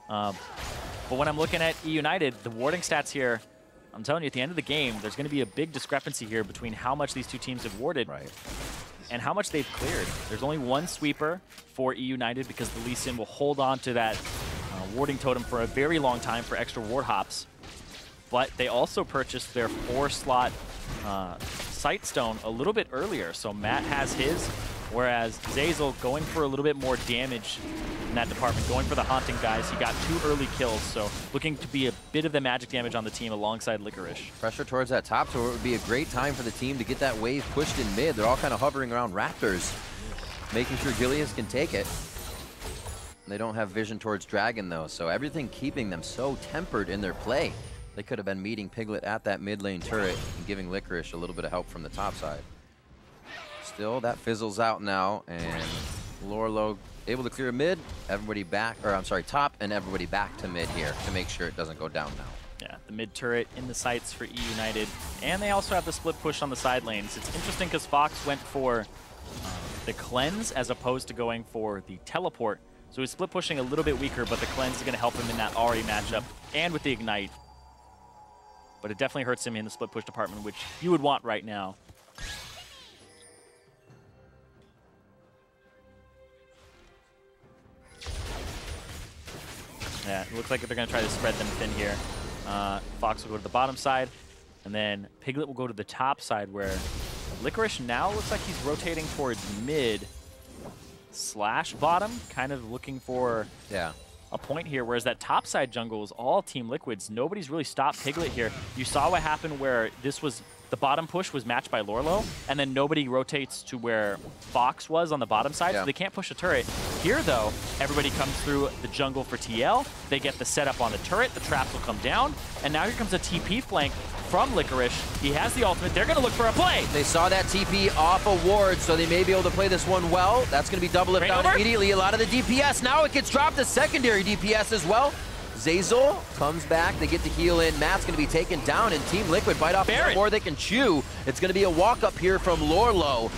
S3: But when I'm looking at E United, the warding stats here, I'm telling you, at the end of the game, there's going to be a big discrepancy here between how much these 2 teams have warded and how much they've cleared. There's only 1 sweeper for E United because the Lee Sin will hold on to that warding totem for a very long time for extra ward hops. but they also purchased their 4-slot Sightstone a little bit earlier. So Matt has his, whereas Zeyzal going for a little bit more damage in that department, going for the Haunting guys. He got 2 early kills, so looking to be a bit of the magic damage on the team alongside Licorice.
S9: Pressure towards that top tower would be a great time for the team to get that wave pushed in mid. They're all kind of hovering around Raptors, making sure Gilius can take it. They don't have vision towards Dragon, though, so everything keeping them so tempered in their play. They could have been meeting Piglet at that mid lane turret and giving Licorice a little bit of help from the top side. Still, that fizzles out now, and Lorlo able to clear mid, everybody back, or I'm sorry, top, and everybody back to mid here to make sure it doesn't go down now.
S3: Yeah, the mid turret in the sights for E United, and they also have the split push on the side lanes. It's interesting because Fox went for the cleanse as opposed to going for the teleport. So he's split pushing a little bit weaker, but the cleanse is going to help him in that Ahri matchup and with the ignite. But it definitely hurts him in the split push department, which you would want right now. Yeah, it looks like they're going to try to spread them thin here. Fox will go to the bottom side, and then Piglet will go to the top side, where Licorice now looks like he's rotating towards mid / bottom, kind of looking for a point here, whereas that top side jungle is all Team Liquid's. Nobody's really stopped Piglet here. You saw what happened where this was the bottom push was matched by Lorlo, and then nobody rotates to where Fox was on the bottom side, so they can't push a turret. Here, though, everybody comes through the jungle for TL. They get the setup on the turret. The traps will come down, and now here comes a TP flank from Licorice. He has the ultimate. They're going to look for a play.
S9: They saw that TP off a ward, so they may be able to play this one well. That's going to be double lift down immediately. A lot of the DPS. Now it gets dropped to secondary DPS as well. Zeyzal comes back. They get the heal in. Matt's going to be taken down, and Team Liquid bite off more they can chew. It's going to be a walk up here from Lorlo.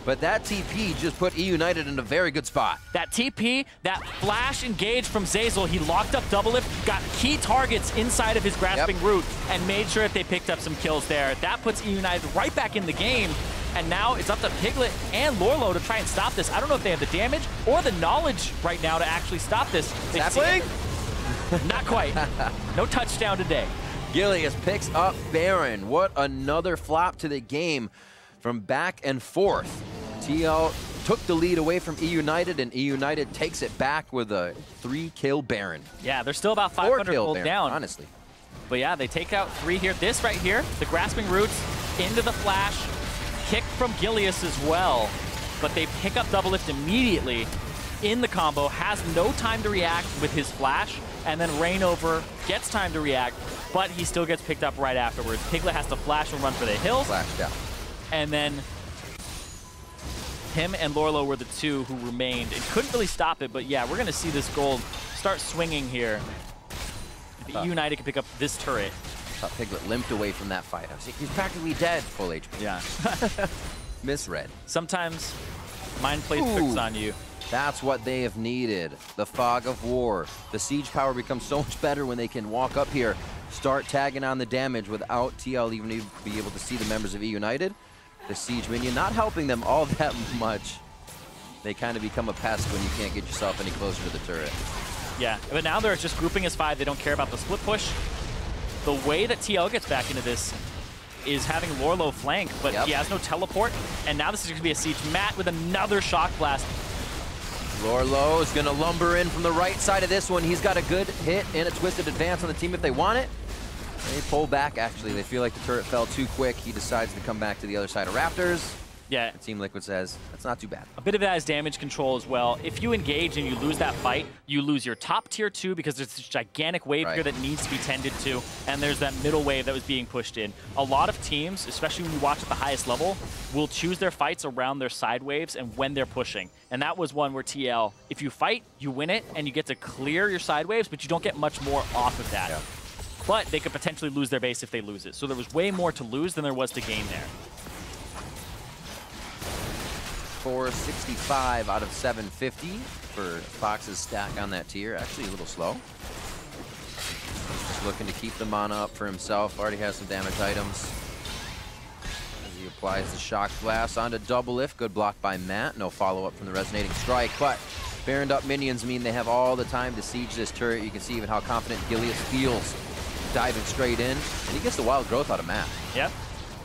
S9: But that TP just put E United in a very good spot.
S3: That TP, that flash engage from Zeyzal, he locked up double lift, got key targets inside of his grasping root, and made sure that they picked up some kills there. That puts E United right back in the game. And now it's up to Piglet and Lorlo to try and stop this. I don't know if they have the damage or the knowledge right now to actually stop this. Not quite. No touchdown today.
S9: Gilius picks up Baron. What another flop to the game from back and forth. TL took the lead away from E United, and E United takes it back with a 3-kill Baron.
S3: Yeah, they're still about 500 gold down.
S9: Honestly.
S3: But yeah, they take out 3 here. This right here, the grasping roots into the flash. Kick from Gilius as well. But they pick up double lift immediately in the combo. Has no time to react with his flash. And then Rainover gets time to react, but he still gets picked up right afterwards. Piglet has to flash and run for the hills.
S9: Flash down.
S3: And then him and Lorlo were the 2 who remained and couldn't really stop it. But yeah, we're going to see this gold start swinging here. If United can pick up this turret.
S9: I thought Piglet limped away from that fight. I was like, he's practically dead. Full HP.
S3: Yeah.
S9: Misread.
S3: Sometimes mind plays tricks on you.
S9: That's what they have needed. The fog of war. The siege power becomes so much better when they can walk up here, start tagging on the damage without TL even be able to see the members of E United. The siege minion not helping them all that much. They kind of become a pest when you can't get yourself any closer to the turret.
S3: Yeah, but now they're just grouping as 5. They don't care about the split push. The way that TL gets back into this is having Lorlo flank, but he has no teleport. And now this is going to be a siege. Matt with another shock blast.
S9: Lorlo is going to lumber in from the right side of this one. He's got a good hit and a twisted advance on the team if they want it. They pull back, actually. They feel like the turret fell too quick. He decides to come back to the other side of Raptors.
S3: Yeah.
S9: Team Liquid says, that's not too bad.
S3: A bit of that is damage control as well. If you engage and you lose that fight, you lose your top tier 2 because there's this gigantic wave here that needs to be tended to, and there's that middle wave that was being pushed in. A lot of teams, especially when you watch at the highest level, will choose their fights around their side waves and when they're pushing. And that was one where TL, if you fight, you win it, and you get to clear your side waves, but you don't get much more off of that. But they could potentially lose their base if they lose it. So there was way more to lose than there was to gain there.
S9: 465 out of 750 for Fox's stack on that tier. Actually a little slow. Just looking to keep the mana up for himself. Already has some damage items. As he applies the shock blast onto double lift. Good block by Matt. No follow-up from the resonating strike, but Baroned up minions mean they have all the time to siege this turret. You can see even how confident Gilius feels diving straight in, and he gets the wild growth out of Matt.
S3: Yep,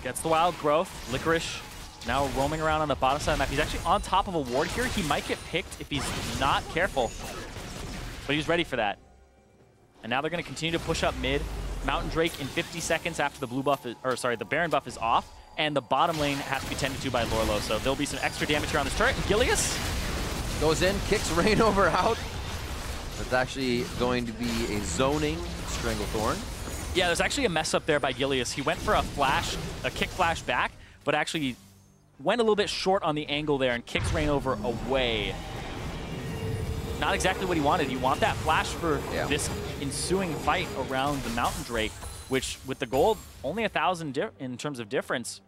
S3: gets the wild growth. Licorice now roaming around on the bottom side of the map. He's actually on top of a ward here. He might get picked if he's not careful, but he's ready for that. And now they're going to continue to push up mid. Mountain Drake in 50 seconds after the blue buff, the Baron buff is off, and the bottom lane has to be tended to by Lorlo. So there'll be some extra damage here on this turret. And Gilius
S9: goes in, kicks Reignover out. It's actually going to be a zoning Stranglethorn.
S3: Yeah, there's actually a mess up there by Gilius. He went for a flash, a kick flash back, but actually went a little bit short on the angle there and kicks Reignover away. Not exactly what he wanted. You want that flash for this ensuing fight around the Mountain Drake, which with the gold, only 1,000 in terms of difference.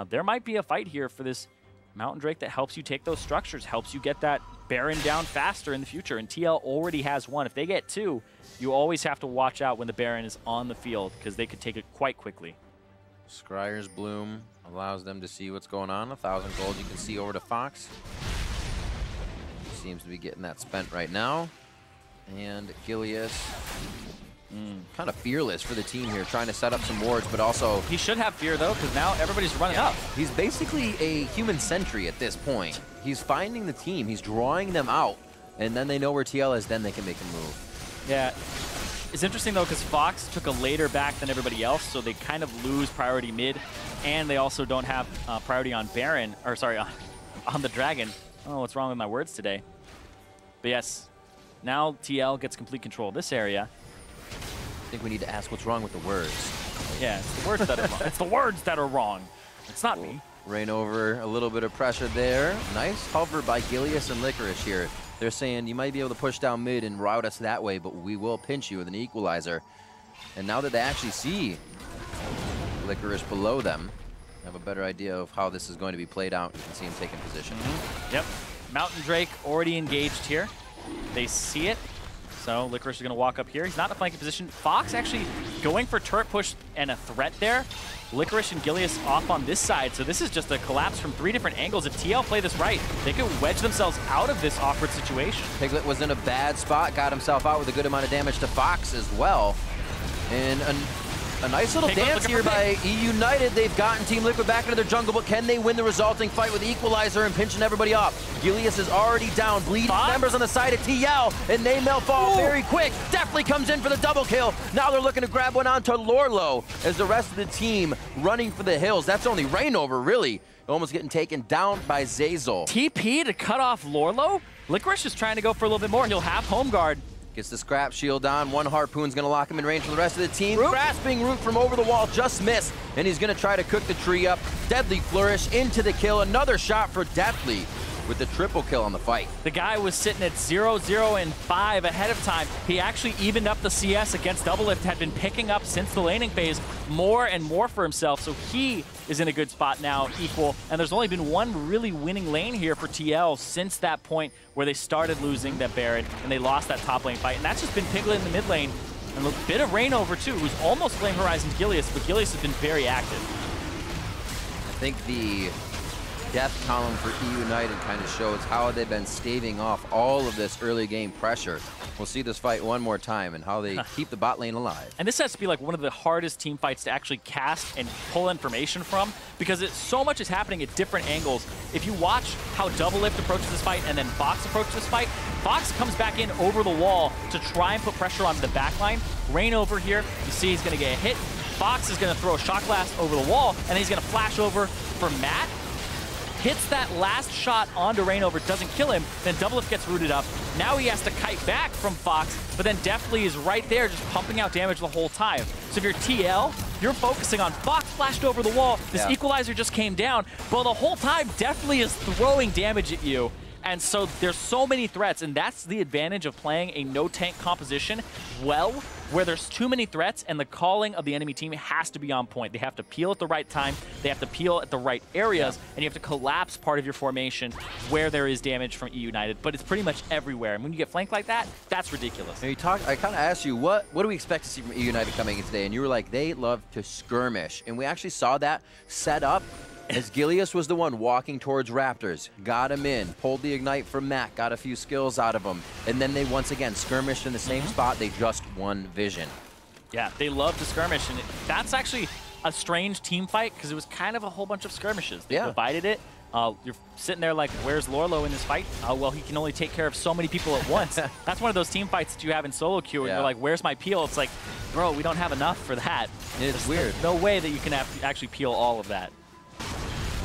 S3: There might be a fight here for this Mountain Drake that helps you take those structures, helps you get that Baron down faster in the future. And TL already has one. If they get two, you always have to watch out when the Baron is on the field because they could take it quite quickly.
S9: Scryer's Bloom allows them to see what's going on. 1,000 gold you can see over to Fox. Seems to be getting that spent right now. And Gilius, kind of fearless for the team here, trying to set up some wards, but also...
S3: He should have fear, though, because now everybody's running up.
S9: He's basically a human sentry at this point. He's finding the team, he's drawing them out, and then they know where TL is, then they can make a move.
S3: Yeah. It's interesting, though, because Fox took a later back than everybody else, so they kind of lose priority mid, and they also don't have priority on Baron, or sorry, on the Dragon. I don't know what's wrong with my words today. But yes, now TL gets complete control of this area.
S9: I think we need to ask what's wrong with the words.
S3: Yeah, it's the words that are wrong. It's the words that are wrong. It's not me.
S9: Reignover, a little bit of pressure there. Nice hover by Gilius and Licorice here. They're saying you might be able to push down mid and route us that way, but we will pinch you with an equalizer. And now that they actually see Licorice below them, have a better idea of how this is going to be played out. You can see him taking position.
S3: Yep. Mountain Drake already engaged here. They see it. So Licorice is going to walk up here. He's not in a flanking position. Fox actually going for turret push and a threat there. Licorice and Gilius off on this side. So this is just a collapse from 3 different angles. If TL play this right, they could wedge themselves out of this awkward situation.
S9: Piglet was in a bad spot, got himself out with a good amount of damage to Fox as well. And a nice little dance here by E-United. They've gotten Team Liquid back into their jungle, but can they win the resulting fight with Equalizer and pinching everybody off? Gilius is already down. Bleeding members on the side of TL, and Namel fall very quick. Definitely comes in for the double kill. Now they're looking to grab one onto Lorlo as the rest of the team running for the hills. That's only Reignover, really. Almost getting taken down by Zeyzal.
S3: TP to cut off Lorlo? Licorice is trying to go for a little bit more. He'll have home guard.
S9: Gets the scrap shield on. One harpoon's gonna lock him in range for the rest of the team. Grasping root from over the wall, just missed. And he's gonna try to cook the tree up. Deadly Flourish into the kill. Another shot for Deathly with the triple kill on the fight.
S3: The guy was sitting at 0-0 and 5 ahead of time. He actually evened up the CS against Doublelift, had been picking up since the laning phase more and more for himself. So he is in a good spot now, equal. And there's only been one really winning lane here for TL since that point where they started losing that Baron and they lost that top lane fight. And that's just been Piglet in the mid lane. And a bit of Reignover too, who's almost Flame Horizon's Gilius, but Gilius has been very active.
S9: I think the death column for E-United kind of shows how they've been staving off all of this early game pressure. We'll see this fight one more time and how they keep the bot lane alive.
S3: And this has to be like one of the hardest team fights to actually cast and pull information from because so much is happening at different angles. If you watch how Doublelift approaches this fight and then Fox approaches this fight, Fox comes back in over the wall to try and put pressure onto the backline. Reignover here, you see he's going to get a hit. Fox is going to throw a shock blast over the wall and then he's going to flash over for Matt. Hits that last shot onto Reignover, doesn't kill him, then Doublelift gets rooted up. Now he has to kite back from Fox, but then Deathly is right there just pumping out damage the whole time. So if you're TL, you're focusing on Fox flashed over the wall, this equalizer just came down, but the whole time Deathly is throwing damage at you. And so there's so many threats, and that's the advantage of playing a no-tank composition well, where there's too many threats, and the calling of the enemy team has to be on point. They have to peel at the right time, they have to peel at the right areas, and you have to collapse part of your formation where there is damage from E-United. But it's pretty much everywhere, and when you get flanked like that, that's ridiculous.
S9: And I kind of asked you, what do we expect to see from E-United coming in today? And you were like, they love to skirmish. And we actually saw that set up as Gilius was the one walking towards Raptors, got him in, pulled the Ignite from Matt, got a few skills out of him, and then they once again skirmished in the same spot. They just won Vision.
S3: Yeah, they love to skirmish, and that's actually a strange team fight because it was kind of a whole bunch of skirmishes. They divided it. You're sitting there like, where's Lorlo in this fight? Well, he can only take care of so many people at once. That's one of those team fights that you have in solo queue, and you're like, where's my peel? It's like, bro, we don't have enough for that.
S9: It's weird.
S3: No way that you can actually peel all of that.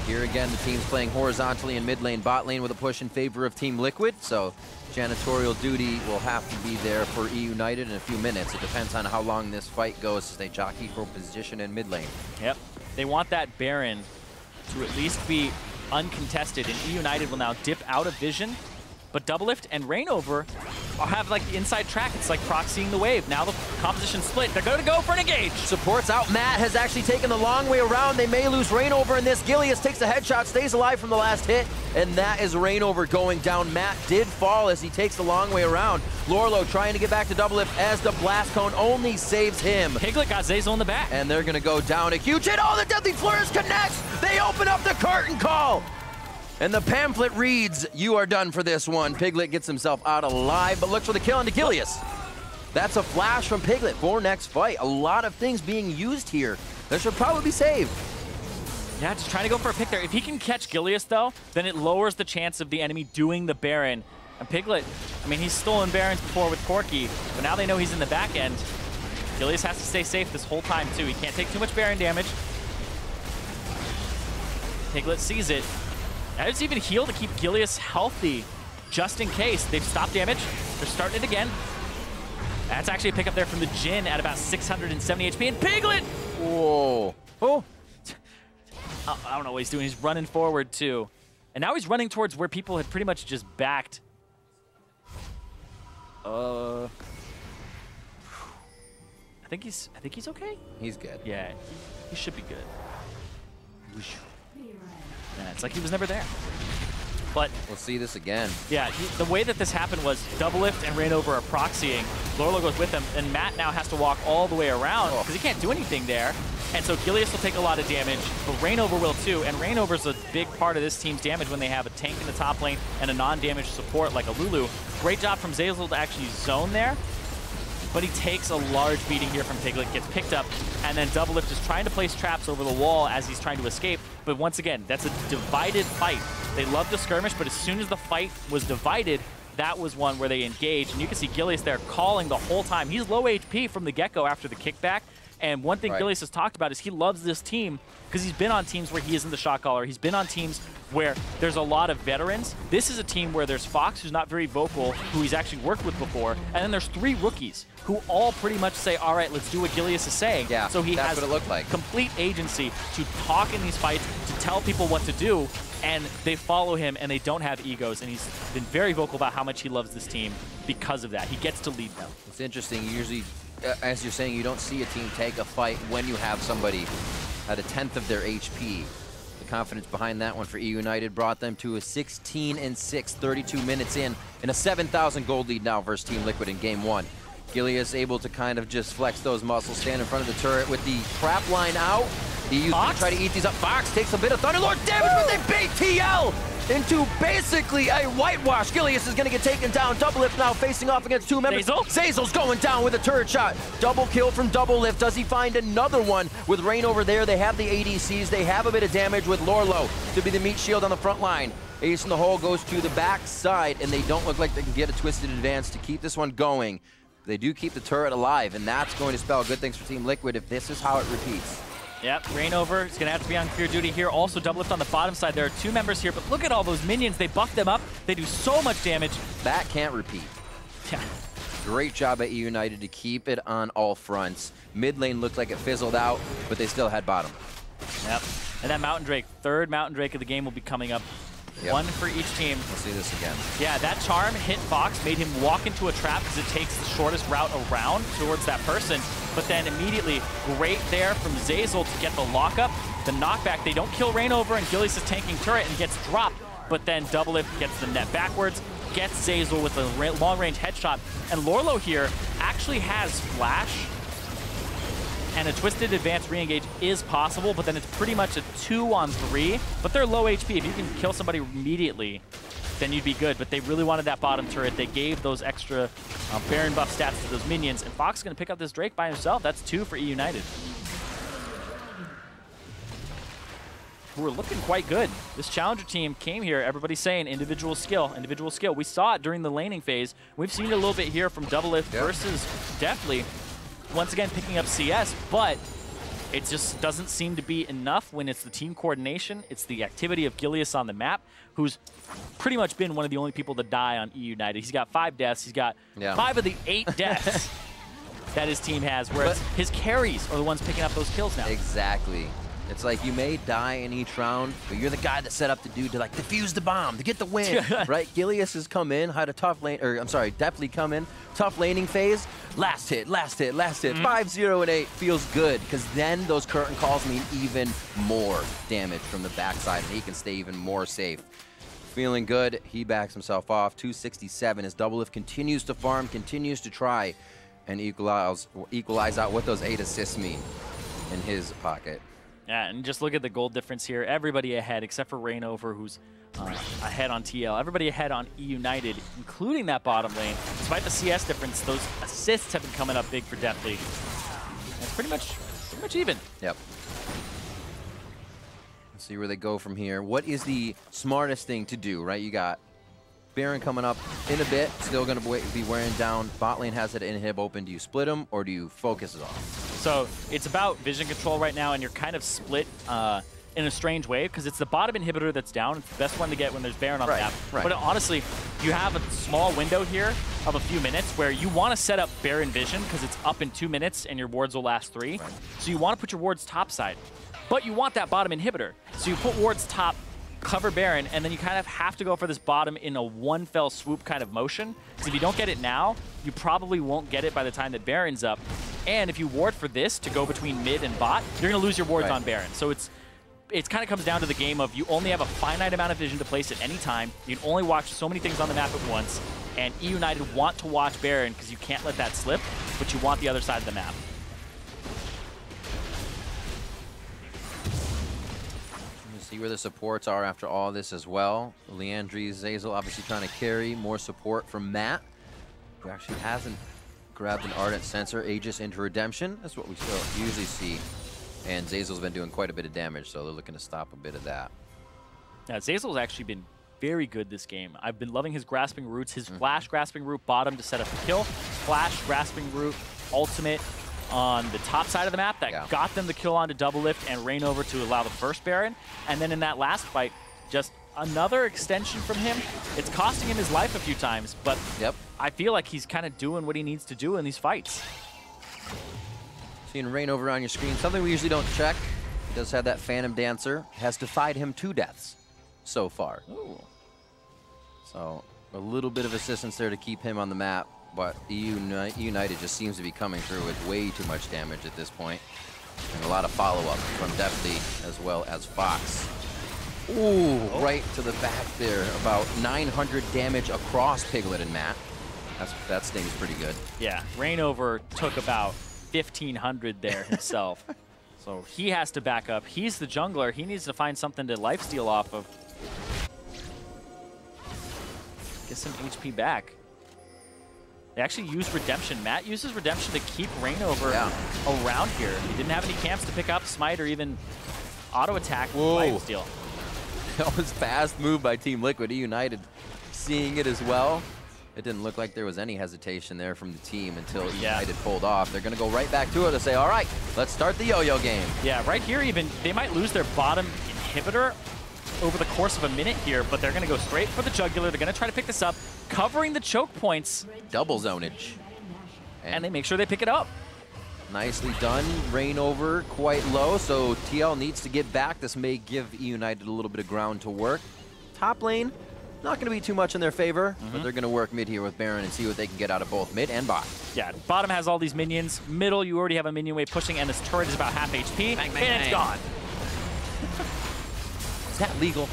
S9: Here again, the team's playing horizontally in mid lane, bot lane with a push in favor of Team Liquid. So janitorial duty will have to be there for E United in a few minutes. It depends on how long this fight goes as they jockey for position in mid lane.
S3: Yep. They want that Baron to at least be uncontested, and E United will now dip out of vision. But Doublelift and Reignover have like the inside track. It's like proxying the wave. Now the composition split. They're going to go for an engage.
S9: Supports out. Matt has actually taken the long way around. They may lose Reignover in this. Gilius takes a headshot, stays alive from the last hit, and that is Reignover going down. Matt did fall as he takes the long way around. Lorlo trying to get back to Doublelift as the blast cone only saves him.
S3: Piglet got Zeyzal in the back.
S9: And they're going to go down a huge hit. Oh, the Deadly Flourish connects. They open up the curtain call. And the pamphlet reads, you are done for this one. Piglet gets himself out alive, but looks for the kill into Gilius. That's a flash from Piglet for next fight. A lot of things being used here that should probably be saved.
S3: Yeah, just trying to go for a pick there. If he can catch Gilius, though, then it lowers the chance of the enemy doing the Baron. And Piglet, I mean, he's stolen Barons before with Corki, but now they know he's in the back end. Gilius has to stay safe this whole time, too. He can't take too much Baron damage. Piglet sees it. It's even heal to keep Gilius healthy, just in case. They've stopped damage. They're starting it again. That's actually a pickup there from the Jhin at about 670 HP. And Piglet!
S9: Whoa. Oh.
S3: I don't know what he's doing. He's running forward, too. And now he's running towards where people had pretty much just backed. I think he's okay.
S9: He's good.
S3: Yeah, he should be good. Yeah, it's like he was never there. But
S9: we'll see this again.
S3: Yeah, the way that this happened was Doublelift and Reignover are proxying. Lorlo goes with them, and Matt now has to walk all the way around because he can't do anything there. And so Gilius will take a lot of damage, but Reignover will too. And Reignover's a big part of this team's damage when they have a tank in the top lane and a non-damage support like a Lulu. Great job from Zeyzal to actually zone there. But he takes a large beating here from Piglet, gets picked up, and then Doublelift is trying to place traps over the wall as he's trying to escape. But once again, that's a divided fight. They love to skirmish, but as soon as the fight was divided, that was one where they engaged. And you can see Gilius there calling the whole time. He's low HP from the get-go after the kickback. And one thing Gilius has talked about is he loves this team because he's been on teams where he isn't the shot caller. He's been on teams where there's a lot of veterans. This is a team where there's Fox, who's not very vocal, who he's actually worked with before, and then there's 3 rookies who all pretty much say, all right, let's do what Gilius is saying.
S9: Yeah,
S3: so he has
S9: what it looked like.
S3: Complete agency to talk in these fights, to tell people what to do, and they follow him, and they don't have egos, and he's been very vocal about how much he loves this team because of that. He gets to lead them.
S9: It's interesting. Usually, as you're saying, you don't see a team take a fight when you have somebody at 1/10 of their HP. The confidence behind that one for E United brought them to a 16-6, 32 minutes in, and a 7,000 gold lead now versus Team Liquid in game 1. Gilius able to kind of just flex those muscles, stand in front of the turret with the trap line out. He used to try to eat these up. Fox takes a bit of Thunderlord damage, but they bait TL into basically a whitewash. Gilius is going to get taken down. Doublelift now facing off against 2 members. Zeyzal's going down with a turret shot. Double kill from Doublelift. Does he find another one with Reignover there? They have the ADCs. They have a bit of damage with Lorlo to be the meat shield on the front line. Ace in the hole goes to the back side, and they don't look like they can get a twisted advance to keep this one going. They do keep the turret alive, and that's going to spell good things for Team Liquid if this is how it repeats.
S3: Yep, Reignover is going to have to be on clear duty here. Also, Doublelift on the bottom side. There are 2 members here, but look at all those minions. They buff them up. They do so much damage.
S9: That can't repeat.
S3: Yeah.
S9: Great job at E United to keep it on all fronts. Mid lane looked like it fizzled out, but they still had bottom.
S3: Yep. And that Mountain Drake, 3rd Mountain Drake of the game will be coming up. Yep. 1 for each team.
S9: We'll see this again.
S3: Yeah, that charm hit Fox, made him walk into a trap because it takes the shortest route around towards that person. But then immediately, great there from Zeyzal to get the lockup. The knockback, they don't kill Reignover, and Gilius is tanking turret and gets dropped. But then Doublelift gets the net backwards, gets Zeyzal with a long-range headshot. And Lorlo here actually has flash. And a twisted advanced re-engage is possible, but then it's pretty much a 2-on-3. But they're low HP. If you can kill somebody immediately, then you'd be good. But they really wanted that bottom turret. They gave those extra Baron buff stats to those minions, and Fox is going to pick up this Drake by himself. That's 2 for E United. Who are looking quite good. This challenger team came here, everybody's saying individual skill, individual skill. We saw it during the laning phase. We've seen it a little bit here from Doublelift versus Deathly. Once again, picking up CS, but it just doesn't seem to be enough when it's the team coordination. It's the activity of Gilius on the map, who's pretty much been one of the only people to die on E United. He's got 5 deaths. He's got 5 of the 8 deaths that his team has, whereas his carries are the ones picking up those kills now.
S9: Exactly. It's like you may die in each round, but you're the guy that set up the dude to like defuse the bomb to get the win, right? Gilius has come in, had a tough lane, or I'm sorry, Deathly come in, tough laning phase, last hit, 5-0 and 8 feels good because then those curtain calls mean even more damage from the backside and he can stay even more safe. Feeling good, he backs himself off, 267 as Doublelift continues to farm, continues to try and equalize out what those 8 assists mean in his pocket.
S3: Yeah, and just look at the gold difference here. Everybody ahead except for Reignover, who's ahead on TL. Everybody ahead on E United, including that bottom lane. Despite the CS difference, those assists have been coming up big for Deathly. It's pretty much even.
S9: Yep. Let's see where they go from here. What is the smartest thing to do, right? You got Baron coming up in a bit, still going to be wearing down. Bot lane has that inhib open. Do you split him or do you focus it off?
S3: So it's about vision control right now, and you're kind of split in a strange way because it's the bottom inhibitor that's down. It's the best one to get when there's Baron on the map. But honestly, you have a small window here of a few minutes where you want to set up Baron vision because it's up in 2 minutes and your wards will last 3. So you want to put your wards topside, but you want that bottom inhibitor. So you put wards top, cover Baron, and then you kind of have to go for this bottom in a one fell swoop kind of motion. Because if you don't get it now, you probably won't get it by the time that Baron's up. And if you ward for this to go between mid and bot, you're going to lose your wards on Baron. So it kind of comes down to the game of you only have a finite amount of vision to place at any time. You can only watch so many things on the map at once. And E United want to watch Baron because you can't let that slip, but you want the other side of the map.
S9: See where the supports are after all this as well. Leandri, Zeyzal obviously trying to carry more support from Matt, who actually hasn't grabbed an Ardent Sensor, Aegis into Redemption. That's what we still usually see. And Zeyzal's been doing quite a bit of damage, so they're looking to stop a bit of that.
S3: Yeah, Zeyzal's actually been very good this game. I've been loving his Grasping Roots, his Flash Grasping Root bottom to set up the kill, Flash Grasping Root ultimate on the top side of the map that got them the kill onto Doublelift and Reignover to allow the first Baron. And then in that last fight, just another extension from him. It's costing him his life a few times, but I feel like he's kind of doing what he needs to do in these fights.
S9: Seeing Reignover on your screen, something we usually don't check. He does have that Phantom Dancer, has defied him 2 deaths so far.
S3: Ooh.
S9: So a little bit of assistance there to keep him on the map. But United just seems to be coming through with way too much damage at this point. And a lot of follow-up from Deathly as well as Fox. Ooh, right to the back there. About 900 damage across Piglet and Matt. That stings pretty good.
S3: Yeah, Reignover took about 1,500 there himself. So he has to back up. He's the jungler. He needs to find something to lifesteal off of. Get some HP back. They actually use Redemption. Matt uses Redemption to keep Reignover around here. He didn't have any camps to pick up Smite or even auto-attack lifesteal.
S9: That was fast move by Team Liquid. United seeing it as well. It didn't look like there was any hesitation there from the team until United pulled off. They're going to go right back to it to say, all right, let's start the yo-yo game.
S3: Yeah, right here even, they might lose their bottom inhibitor over the course of a minute here, but they're going to go straight for the jugular. They're going to try to pick this up, covering the choke points.
S9: Double zonage.
S3: And they make sure they pick it up.
S9: Nicely done. Reignover quite low, so TL needs to get back. This may give E United a little bit of ground to work. Top lane, not going to be too much in their favor, but they're going to work mid here with Baron and see what they can get out of both mid and bot.
S3: Yeah, bottom has all these minions. Middle, you already have a minion wave pushing, and this turret is about half HP, and it's gone.
S9: Is that legal?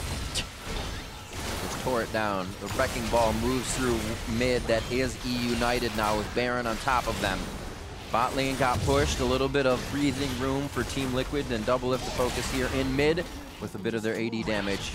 S9: Just tore it down. The Wrecking Ball moves through mid. That is E United now with Baron on top of them. Bot lane got pushed. A little bit of breathing room for Team Liquid and Doublelift to focus here in mid with a bit of their AD damage.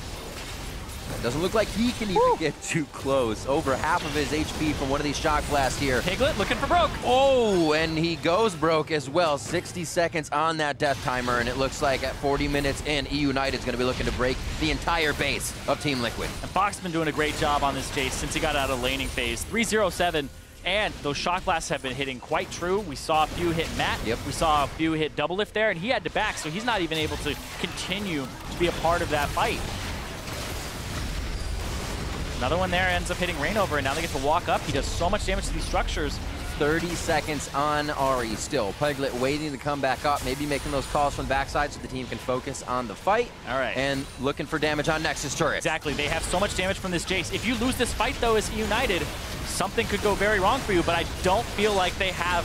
S9: Doesn't look like he can even get too close. Over half of his HP from one of these shock blasts here.
S3: Piglet looking for broke.
S9: Oh, and he goes broke as well. 60 seconds on that death timer, and it looks like at 40 minutes in, E United's going to be looking to break the entire base of Team Liquid.
S3: And Fox has been doing a great job on this Jace since he got out of laning phase. 307, and those shock blasts have been hitting quite true. We saw a few hit Matt.
S9: Yep.
S3: We saw a few hit Double Lift there, and he had to back, so he's not even able to continue to be a part of that fight. Another one there ends up hitting Rainover, and now they get to walk up. He does so much damage to these structures.
S9: 30 seconds on Ari still. Piglet waiting to come back up, maybe making those calls from the backside so the team can focus on the fight.
S3: All right.
S9: And looking for damage on Nexus turret.
S3: Exactly. They have so much damage from this Jace. If you lose this fight, though, as United, something could go very wrong for you, but I don't feel like they have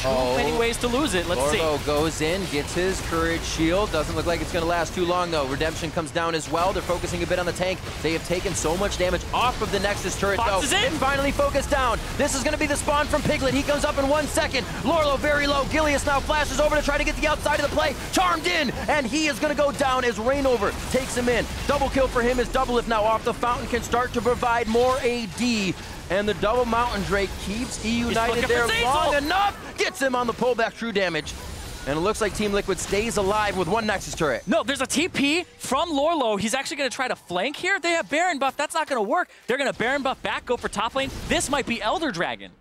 S3: too many ways to lose it. Let's see.
S9: Lorlo goes in, gets his courage shield. Doesn't look like it's going to last too long, though. Redemption comes down as well. They're focusing a bit on the tank. They have taken so much damage off of the Nexus turret,
S3: Fox
S9: though.
S3: is in.
S9: It's finally focused down. This is going to be the spawn from Piglet. He comes up in 1 second. Lorlo very low. Gilius now flashes over to try to get the outside of the play. Charmed in, and he is going to go down as Rainover takes him in. Double kill for him as Double Lift now off the fountain can start to provide more AD. And the double Mountain Drake keeps E United there long enough. Gets him on the pullback true damage. And it looks like Team Liquid stays alive with one Nexus turret.
S3: No, there's a TP from Lorlo. He's actually going to try to flank here. They have Baron buff. That's not going to work. They're going to Baron buff back, go for top lane. This might be Elder Dragon.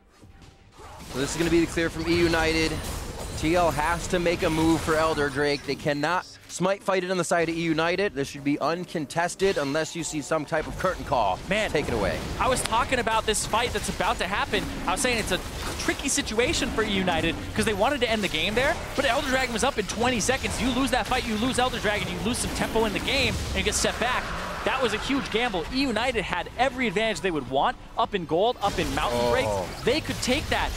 S9: So this is going to be clear from E United. TL has to make a move for Elder Drake. They cannot smite fight it on the side of E United. This should be uncontested unless you see some type of curtain call.
S3: Man,
S9: take it away.
S3: I was talking about this fight that's about to happen. I was saying it's a tricky situation for E United because they wanted to end the game there, but Elder Dragon was up in 20 seconds. You lose that fight, you lose Elder Dragon, you lose some tempo in the game, and you get set back. That was a huge gamble. E United had every advantage they would want, up in gold, up in Mountain Breaks. They could take that.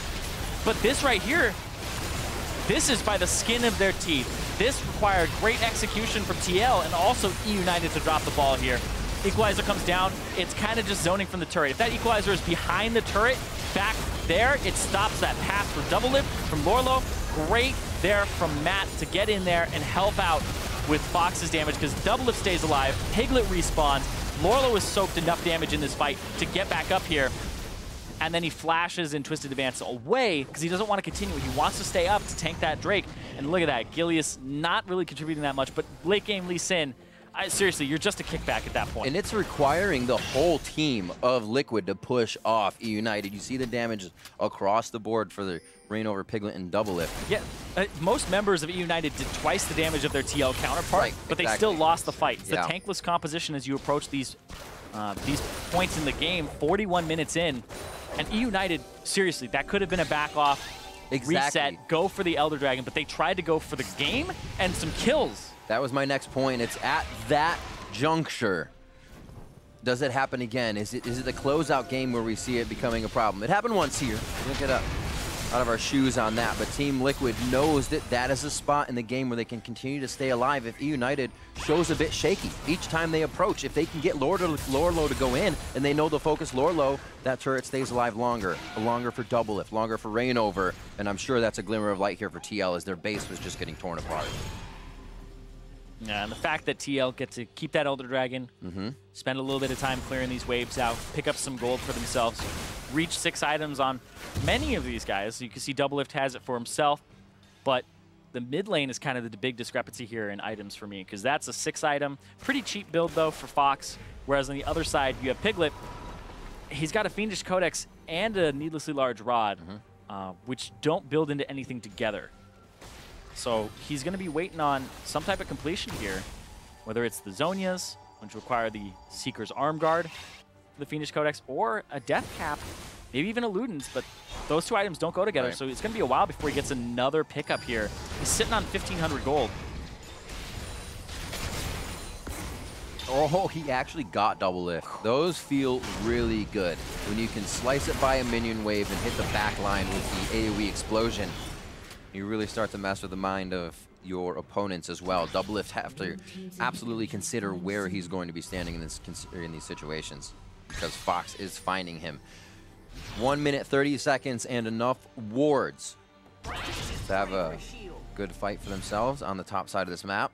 S3: But this right here, this is by the skin of their teeth. This required great execution from TL and also E United to drop the ball here. Equalizer comes down. It's kind of just zoning from the turret. If that equalizer is behind the turret, back there, it stops that path for Double Lift from Lorlo. Great there from Matt to get in there and help out with Fox's damage because Double Lift stays alive. Piglet respawns. Lorlo has soaked enough damage in this fight to get back up here. And then he flashes in Twisted Advance away because he doesn't want to continue. He wants to stay up to tank that Drake. And look at that. Gilius not really contributing that much, but late game Lee Sin, seriously, you're just a kickback at that point.
S9: And it's requiring the whole team of Liquid to push off E United. You see the damage across the board for the Rainover, Piglet, and Double Lift.
S3: Yeah, most members of E United did twice the damage of their TL counterpart, but they still lost the fight. It's the tankless composition as you approach these points in the game, 41 minutes in. And E United, seriously, that could have been a back off, reset, go for the Elder Dragon, but they tried to go for the game and some kills.
S9: That was my next point. It's at that juncture. Does it happen again? Is it the closeout game where we see it becoming a problem? It happened once here. We'll get out of our shoes on that, but Team Liquid knows that that is a spot in the game where they can continue to stay alive if E United shows a bit shaky each time they approach. If they can get Lorlo to go in and they know they'll focus Lorlo, that turret stays alive longer for Double Lift, longer for Rainover, and I'm sure that's a glimmer of light here for TL as their base was just getting torn apart.
S3: Yeah, and the fact that TL get to keep that Elder Dragon, spend a little bit of time clearing these waves out, pick up some gold for themselves, reach 6 items on many of these guys. You can see Double Lift has it for himself, but the mid lane is kind of the big discrepancy here in items for me, because that's a 6 item, pretty cheap build though for Fox, whereas on the other side you have Piglet. He's got a Fiendish Codex and a needlessly large rod, which don't build into anything together. So he's going to be waiting on some type of completion here, whether it's the Zonias, which require the Seeker's Arm Guard, the Fiendish Codex, or a Death Cap, maybe even a Ludens, but those 2 items don't go together, so it's going to be a while before he gets another pickup here. He's sitting on 1,500 gold.
S9: Oh, he actually got Double Lift. Those feel really good when you can slice it by a minion wave and hit the back line with the AoE explosion. You really start to mess with the mind of your opponents as well. Double Lift have to absolutely consider where he's going to be standing in these situations, because Fox is finding him. 1 minute, 30 seconds, and enough wards to have a good fight for themselves on the top side of this map.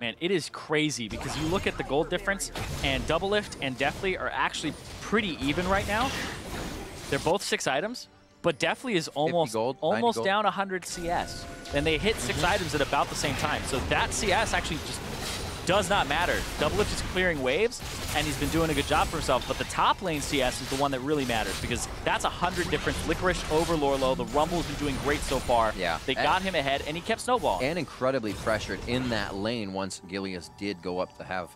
S3: Man, it is crazy because you look at the gold difference, and Doublelift and Deathly are actually pretty even right now. They're both 6 items, but Deathly is almost down 100 CS. And they hit 6 items at about the same time. So that CS actually just does not matter. Doublelift is clearing waves, and he's been doing a good job for himself. But the top lane CS is the one that really matters because that's 100 difference. Licorice over Lorlo. The Rumble's been doing great so far.
S9: Yeah.
S3: They got him ahead, and he kept snowballing.
S9: And incredibly pressured in that lane once Gilius did go up to have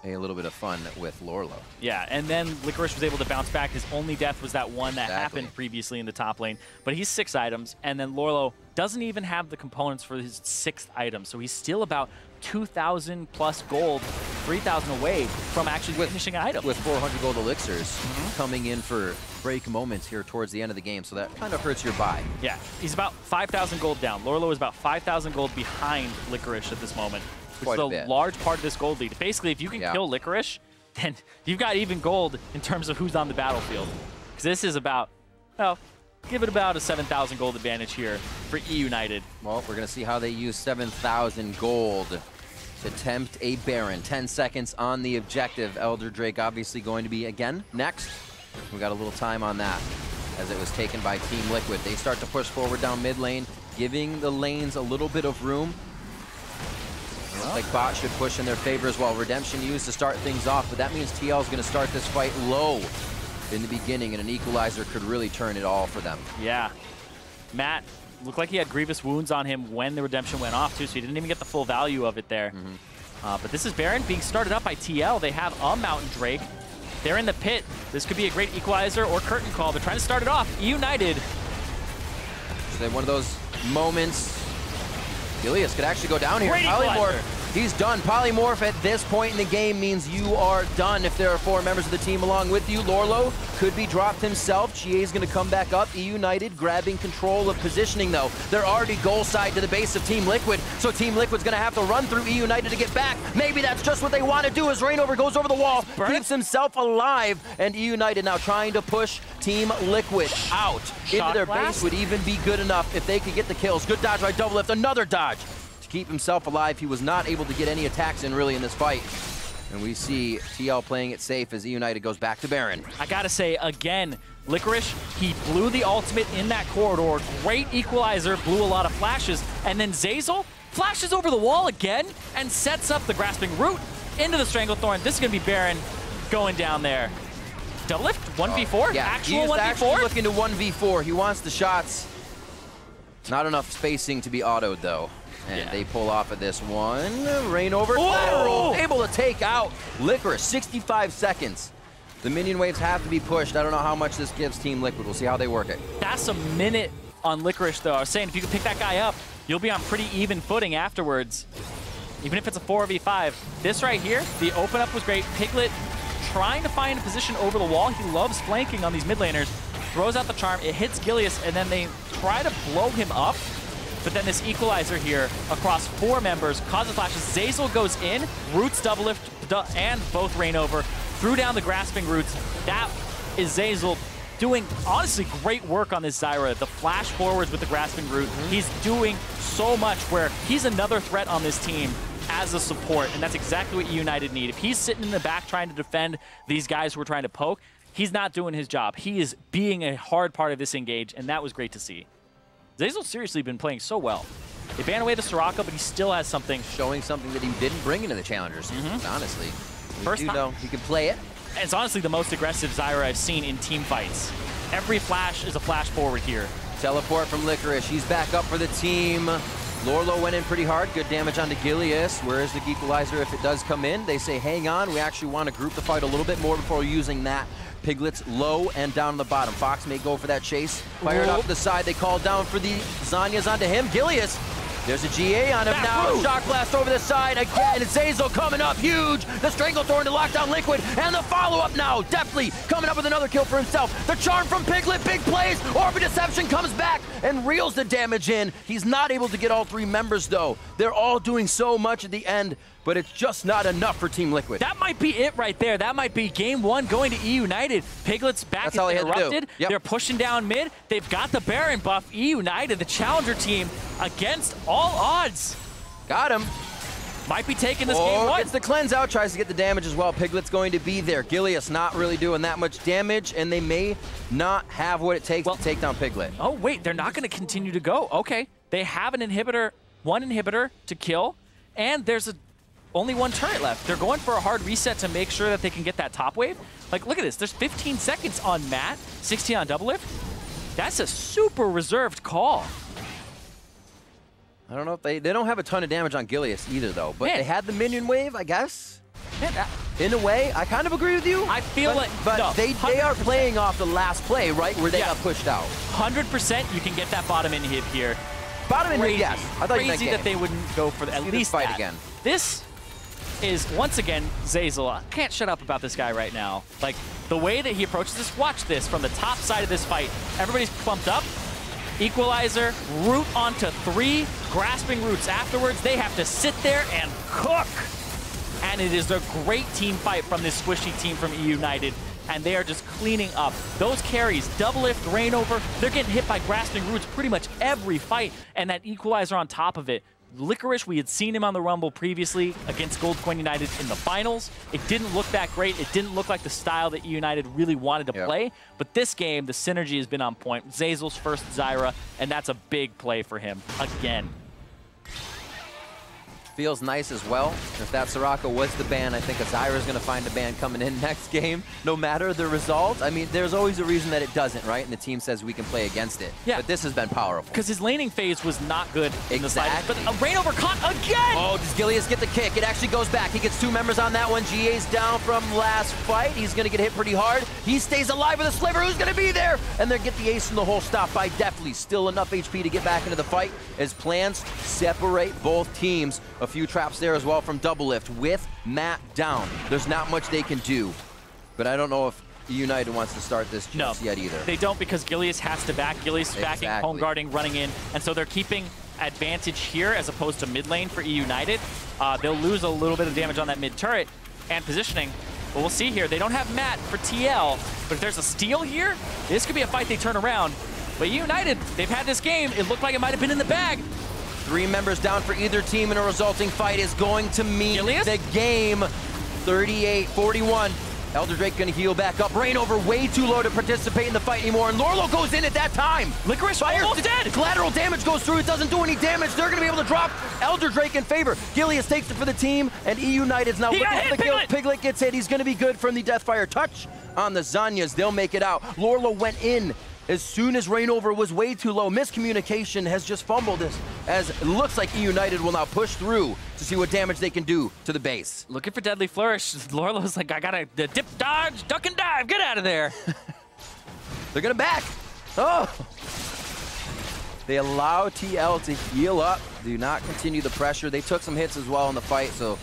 S9: a little bit of fun with Lorlo.
S3: Yeah, and then Licorice was able to bounce back. His only death was that one that happened previously in the top lane. But he's 6 items, and then Lorlo doesn't even have the components for his 6th item. So he's still about 2,000 plus gold, 3,000 away from actually finishing an item.
S9: With 400 gold elixirs coming in for break moments here towards the end of the game, so that kind of hurts your buy.
S3: Yeah, he's about 5,000 gold down. Lorlo is about 5,000 gold behind Licorice at this moment, which is a large part of this gold lead. Basically, if you can kill Licorice, then you've got even gold in terms of who's on the battlefield. Because this is about, well, give it about a 7,000 gold advantage here for E United.
S9: Well, we're going to see how they use 7,000 gold to tempt a Baron. 10 seconds on the objective. Elder Drake obviously going to be again next. We got a little time on that as it was taken by Team Liquid. They start to push forward down mid lane, giving the lanes a little bit of room. Looks like bot should push in their favor as well. Redemption used to start things off, but that means TL is going to start this fight low in the beginning, and an equalizer could really turn it all for them.
S3: Yeah. Matt looked like he had grievous wounds on him when the redemption went off too, so he didn't even get the full value of it there. But this is Baron being started up by TL. They have a Mountain Drake. They're in the pit. This could be a great equalizer or curtain call. They're trying to start it off. United.
S9: So they one of those moments. Gilius could actually go down here.
S3: Great
S9: Polymorph, he's done. Polymorph at this point in the game means you are done if there are 4 members of the team along with you. Lorlo could be dropped himself. GA's going to come back up. E United grabbing control of positioning, though. They're already goal side to the base of Team Liquid, so Team Liquid's going to have to run through E United to get back. Maybe that's just what they want to do as Rainover goes over the wall, keeps himself alive, and E United now trying to push Team Liquid out. Into their base would even be good enough if they could get the kills. Good dodge by Doublelift. Another dodge to keep himself alive. He was not able to get any attacks in really in this fight. And we see TL playing it safe as E United goes back to Baron.
S3: I gotta say, again, Licorice, he blew the ultimate in that corridor. Great equalizer, blew a lot of flashes. And then Zeyzal flashes over the wall again and sets up the Grasping Root into the Stranglethorn. This is gonna be Baron going down there. Doublelift, 1v4?
S9: Yeah,
S3: actual
S9: he is
S3: 1v4?
S9: actually looking to 1v4. He wants the shots. Not enough spacing to be autoed, though. And they pull off of this one. Rainover, lateral, able to take out Licorice, 65 seconds. The minion waves have to be pushed. I don't know how much this gives Team Liquid. We'll see how they work it.
S3: That's a minute on Licorice, though. I was saying, if you can pick that guy up, you'll be on pretty even footing afterwards. Even if it's a 4v5. This right here, the open up was great. Piglet trying to find a position over the wall. He loves flanking on these mid laners. Throws out the charm, it hits Gilius, and then they try to blow him up. But then this equalizer here across 4 members causes flashes. Zeyzal goes in, roots Doublelift and both Rainover, threw down the Grasping Roots. That is Zeyzal doing, honestly, great work on this Zyra. The flash forwards with the Grasping Root. He's doing so much where he's another threat on this team as a support, and that's exactly what United need. If he's sitting in the back trying to defend these guys who are trying to poke, he's not doing his job. He is being a hard part of this engage, and that was great to see. Zeyzal's seriously been playing so well. They ban away the Soraka, but he still has something.
S9: Showing something that he didn't bring into the Challengers, honestly.
S3: First time,
S9: though, he can play it.
S3: It's honestly the most aggressive Zyra I've seen in team fights. Every flash is a flash forward here.
S9: Teleport from Licorice. He's back up for the team. Lorlo went in pretty hard. Good damage onto Gilius. Where is the equalizer if it does come in? They say, hang on. We actually want to group the fight a little bit more before using that. Piglet's low and down on the bottom. Fox may go for that chase. Fired up the side. They call down for the Zanyas onto him. Gilius. There's a GA on him now. Shock blast over the side again. Zeyzal coming up huge. The Stranglethorn to lock down Liquid. And the follow-up now. Definitely coming up with another kill for himself. The charm from Piglet. Big plays. Orb of Deception comes back and reels the damage in. He's not able to get all 3 members, though. They're all doing so much at the end, but it's just not enough for Team Liquid.
S3: That might be it right there. That might be game 1 going to E United. Piglet's back is interrupted. They're pushing down mid. They've got the Baron buff. E United, the challenger team, against all odds.
S9: Got him.
S10: Might be taking this game one.
S9: Gets the cleanse out, tries to get the damage as well. Piglet's going to be there. Gilius not really doing that much damage, and they may not have what it takes to take down Piglet.
S10: Oh, wait, they're not going to continue to go. Okay, they have an inhibitor, one inhibitor to kill, and there's only one turret left. They're going for a hard reset to make sure that they can get that top wave. Like, look at this. There's 15 seconds on Matt, 16 on Doublelift. That's a super reserved call.
S9: I don't know if they don't have a ton of damage on Gilius either, though. But they had the minion wave, I guess. In a way, I kind of agree with you.
S10: I feel
S9: but
S10: no,
S9: they are playing off the last play, right, where they got pushed out.
S10: 100% you can get that bottom inhib here.
S9: Bottom inhib, yes. I thought
S10: Crazy that they wouldn't go for at least
S9: fight
S10: that.
S9: again.
S10: This is, once again, Zeyzal. I can't shut up about this guy right now. Like, the way that he approaches this, watch this from the top side of this fight. Everybody's clumped up. Equalizer, root onto 3, grasping roots afterwards. They have to sit there and cook. And it is a great team fight from this squishy team from E United. And they are just cleaning up. Those carries, Doublelift, Rainover, they're getting hit by grasping roots pretty much every fight. And that Equalizer on top of it. Licorice, we had seen him on the Rumble previously against Gold Coin United in the finals. It didn't look that great. It didn't look like the style that United really wanted to play. But this game, the synergy has been on point. Zeyzal's first Zyra, and that's a big play for him again.
S9: Feels nice as well. If that Soraka was the ban, I think a Zyra's going to find a ban coming in next game, no matter the result. I mean, there's always a reason that it doesn't, right? And the team says we can play against it.
S10: Yeah.
S9: But this has been powerful.
S10: Because his laning phase was not good in the side.
S9: Exactly.
S10: But a Rainover caught again!
S9: Oh, does Gilius get the kick? It actually goes back. He gets 2 members on that one. GA's down from last fight. He's going to get hit pretty hard. He stays alive with a sliver. Who's going to be there? And they get the ace in the hole, stopped by Deftly. Still enough HP to get back into the fight as plans separate both teams. A few traps there as well from Doublelift with Matt down. There's not much they can do, but I don't know if United wants to start this just yet either.
S10: They don't, because Gilius has to back. Gilius is backing, home guarding, running in, and so they're keeping advantage here as opposed to mid lane for E United. They'll lose a little bit of damage on that mid turret and positioning, but we'll see here. They don't have Matt for TL, but if there's a steal here, this could be a fight they turn around. But E United, they've had this game. It looked like it might have been in the bag.
S9: 3 members down for either team, and a resulting fight is going to mean
S10: Gilius?
S9: the game. 38-41. Elder Drake gonna heal back up. Rainover way too low to participate in the fight anymore, and Lorlo goes in at that time.
S10: Licorice almost dead.
S9: Collateral damage goes through. It doesn't do any damage. They're gonna be able to drop Elder Drake in favor. Gilius takes it for the team, and E United's now looking for the kill. Piglet gets hit. He's gonna be good from the Deathfire touch on the Zanyas. They'll make it out. Lorlo went in as soon as Rainover was way too low. Miscommunication has just fumbled this, as it looks like E United will now push through to see what damage they can do to the base.
S10: Looking for Deadly Flourish. Lorlo's like, I gotta dip, dodge, duck and dive, get out of there.
S9: They're gonna back. Oh! They allow TL to heal up, do not continue the pressure. They took some hits as well in the fight, so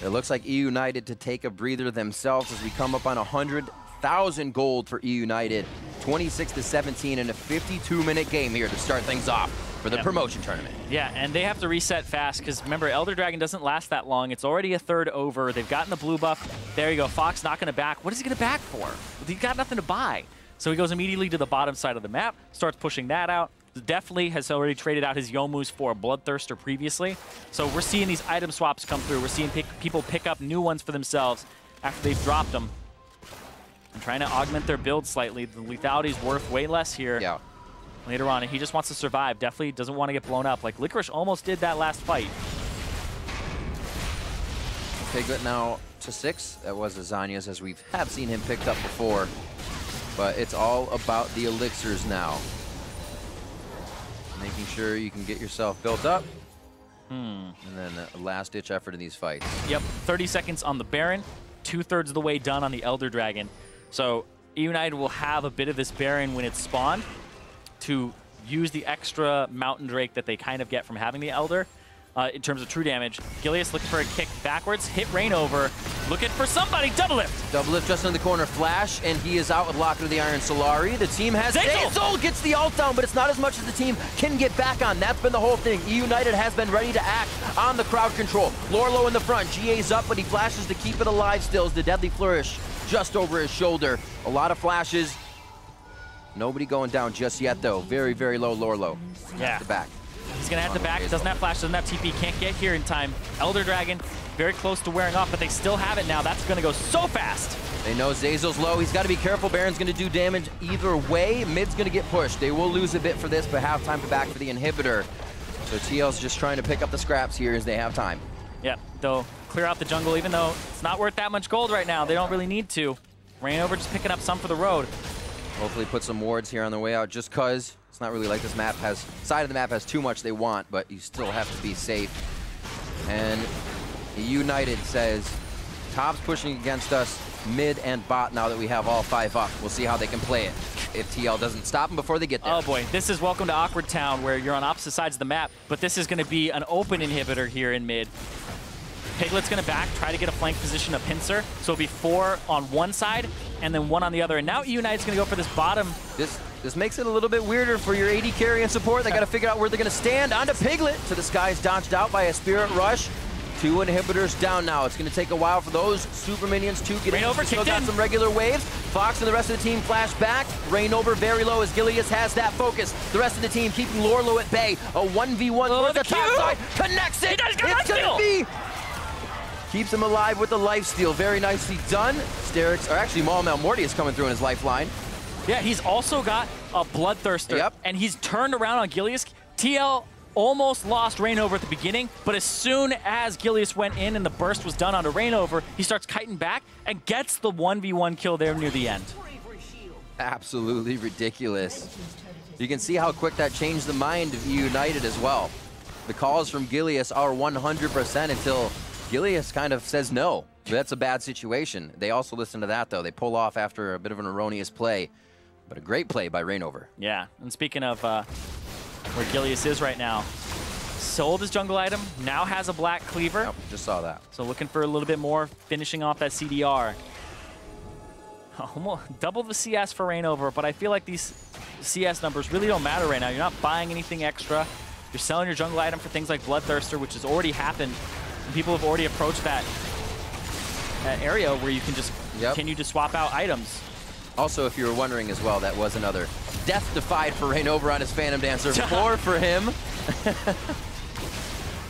S9: it looks like E United to take a breather themselves as we come up on 100,000 gold for E United. 26-17 in a 52-minute game here to start things off for the promotion tournament.
S3: Yeah, and they have to reset fast because remember, Elder Dragon doesn't last that long. It's already a third over. They've gotten the blue buff. There you go. Fox not going to back. What is he going to back for? He's got nothing to buy. So he goes immediately to the bottom side of the map, starts pushing that out. Definitely has already traded out his Youmu's for a Bloodthirster previously. So we're seeing these item swaps come through. We're seeing people pick up new ones for themselves after they've dropped them. And trying to augment their build slightly. The lethality's worth way less here.
S9: Yeah.
S3: Later on, and he just wants to survive. Definitely doesn't want to get blown up. Like Licorice almost did that last fight.
S9: Piglet now to 6. That was Azania's, as we have seen him picked up before. But it's all about the elixirs now. Making sure you can get yourself built up. And then a last-ditch effort in these fights.
S3: Yep, 30 seconds on the Baron. 2/3 of the way done on the Elder Dragon. So E United will have a bit of this Baron when it's spawned to use the extra Mountain Drake that they kind of get from having the Elder in terms of true damage. Gilius looking for a kick backwards, hit Rainover, looking for somebody, Doublelift.
S9: Doublelift just in the corner, flash, and he is out with Locket of the Iron Solari. The team has Zeyzal gets the ult down, but it's not as much as the team can get back on. That's been the whole thing. E United has been ready to act on the crowd control. Lorlo in the front, GA's up, but he flashes to keep it alive still as the Deadly Flourish just over his shoulder. A lot of flashes. Nobody going down just yet, though. Very, very low Lorlo.
S3: Yeah.
S9: At the back.
S10: He's going to head the back. Doesn't have flash, doesn't have TP. Can't get here in time. Elder Dragon, very close to wearing off, but they still have it now. That's going to go so fast.
S9: They know Zeyzal's low. He's got to be careful. Baron's going to do damage either way. Mid's going to get pushed. They will lose a bit for this, but have time to back for the inhibitor. So TL's just trying to pick up the scraps here as they have time.
S10: Yep, they'll clear out the jungle, even though it's not worth that much gold right now. They don't really need to. Reignover just picking up some for the road.
S9: Hopefully put some wards here on their way out, just because it's not really like this map has, side of the map has too much they want, but you still have to be safe. And United says, top's pushing against us, mid and bot now that we have all 5 up. We'll see how they can play it if TL doesn't stop them before they get there.
S10: Oh boy, this is Welcome to Awkward Town, where you're on opposite sides of the map, but this is going to be an open inhibitor here in mid. Piglet's going to back, try to get a flank position of Pinsir, so it'll be 4 on one side and then 1 on the other. And now United's going to go for this bottom.
S9: This makes it a little bit weirder for your AD carry and support. They got to figure out where they're going to stand. Onto Piglet. To the skies, dodged out by a Spirit Rush. 2 inhibitors down now. It's going to take a while for those super minions to get in.
S10: Reignover
S9: Still got some regular waves. Fox and the rest of the team flash back. Reignover very low as Gilius has that focus. The rest of the team keeping Lorlo at bay. A 1v1 towards the top side. Connects it. It's going to be... Keeps him alive with the lifesteal. Very nicely done. Sterix, or actually Maul Malmorty is coming through in his lifeline.
S10: Yeah, he's also got a Bloodthirster.
S9: Yep.
S10: And he's turned around on Gilius. TL almost lost Reignover at the beginning, but as soon as Gilius went in and the burst was done onto Reignover, he starts kiting back and gets the 1v1 kill there near the end.
S9: Absolutely ridiculous. You can see how quick that changed the mind of United as well. The calls from Gilius are 100% until Gilius kind of says no. That's a bad situation. They also listen to that, though. They pull off after a bit of an erroneous play, but a great play by Reignover.
S10: Yeah, and speaking of where Gilius is right now, sold his jungle item, now has a black cleaver.
S9: Yep, just saw that.
S10: So looking for a little bit more, finishing off that CDR. Almost double the CS for Reignover, but I feel like these CS numbers really don't matter right now. You're not buying anything extra. You're selling your jungle item for things like Bloodthirster, which has already happened. And people have already approached that area where you can just continue to swap out items.
S9: Also, if you were wondering as well, that was another death defied for Reignover on his Phantom Dancer. 4 for him.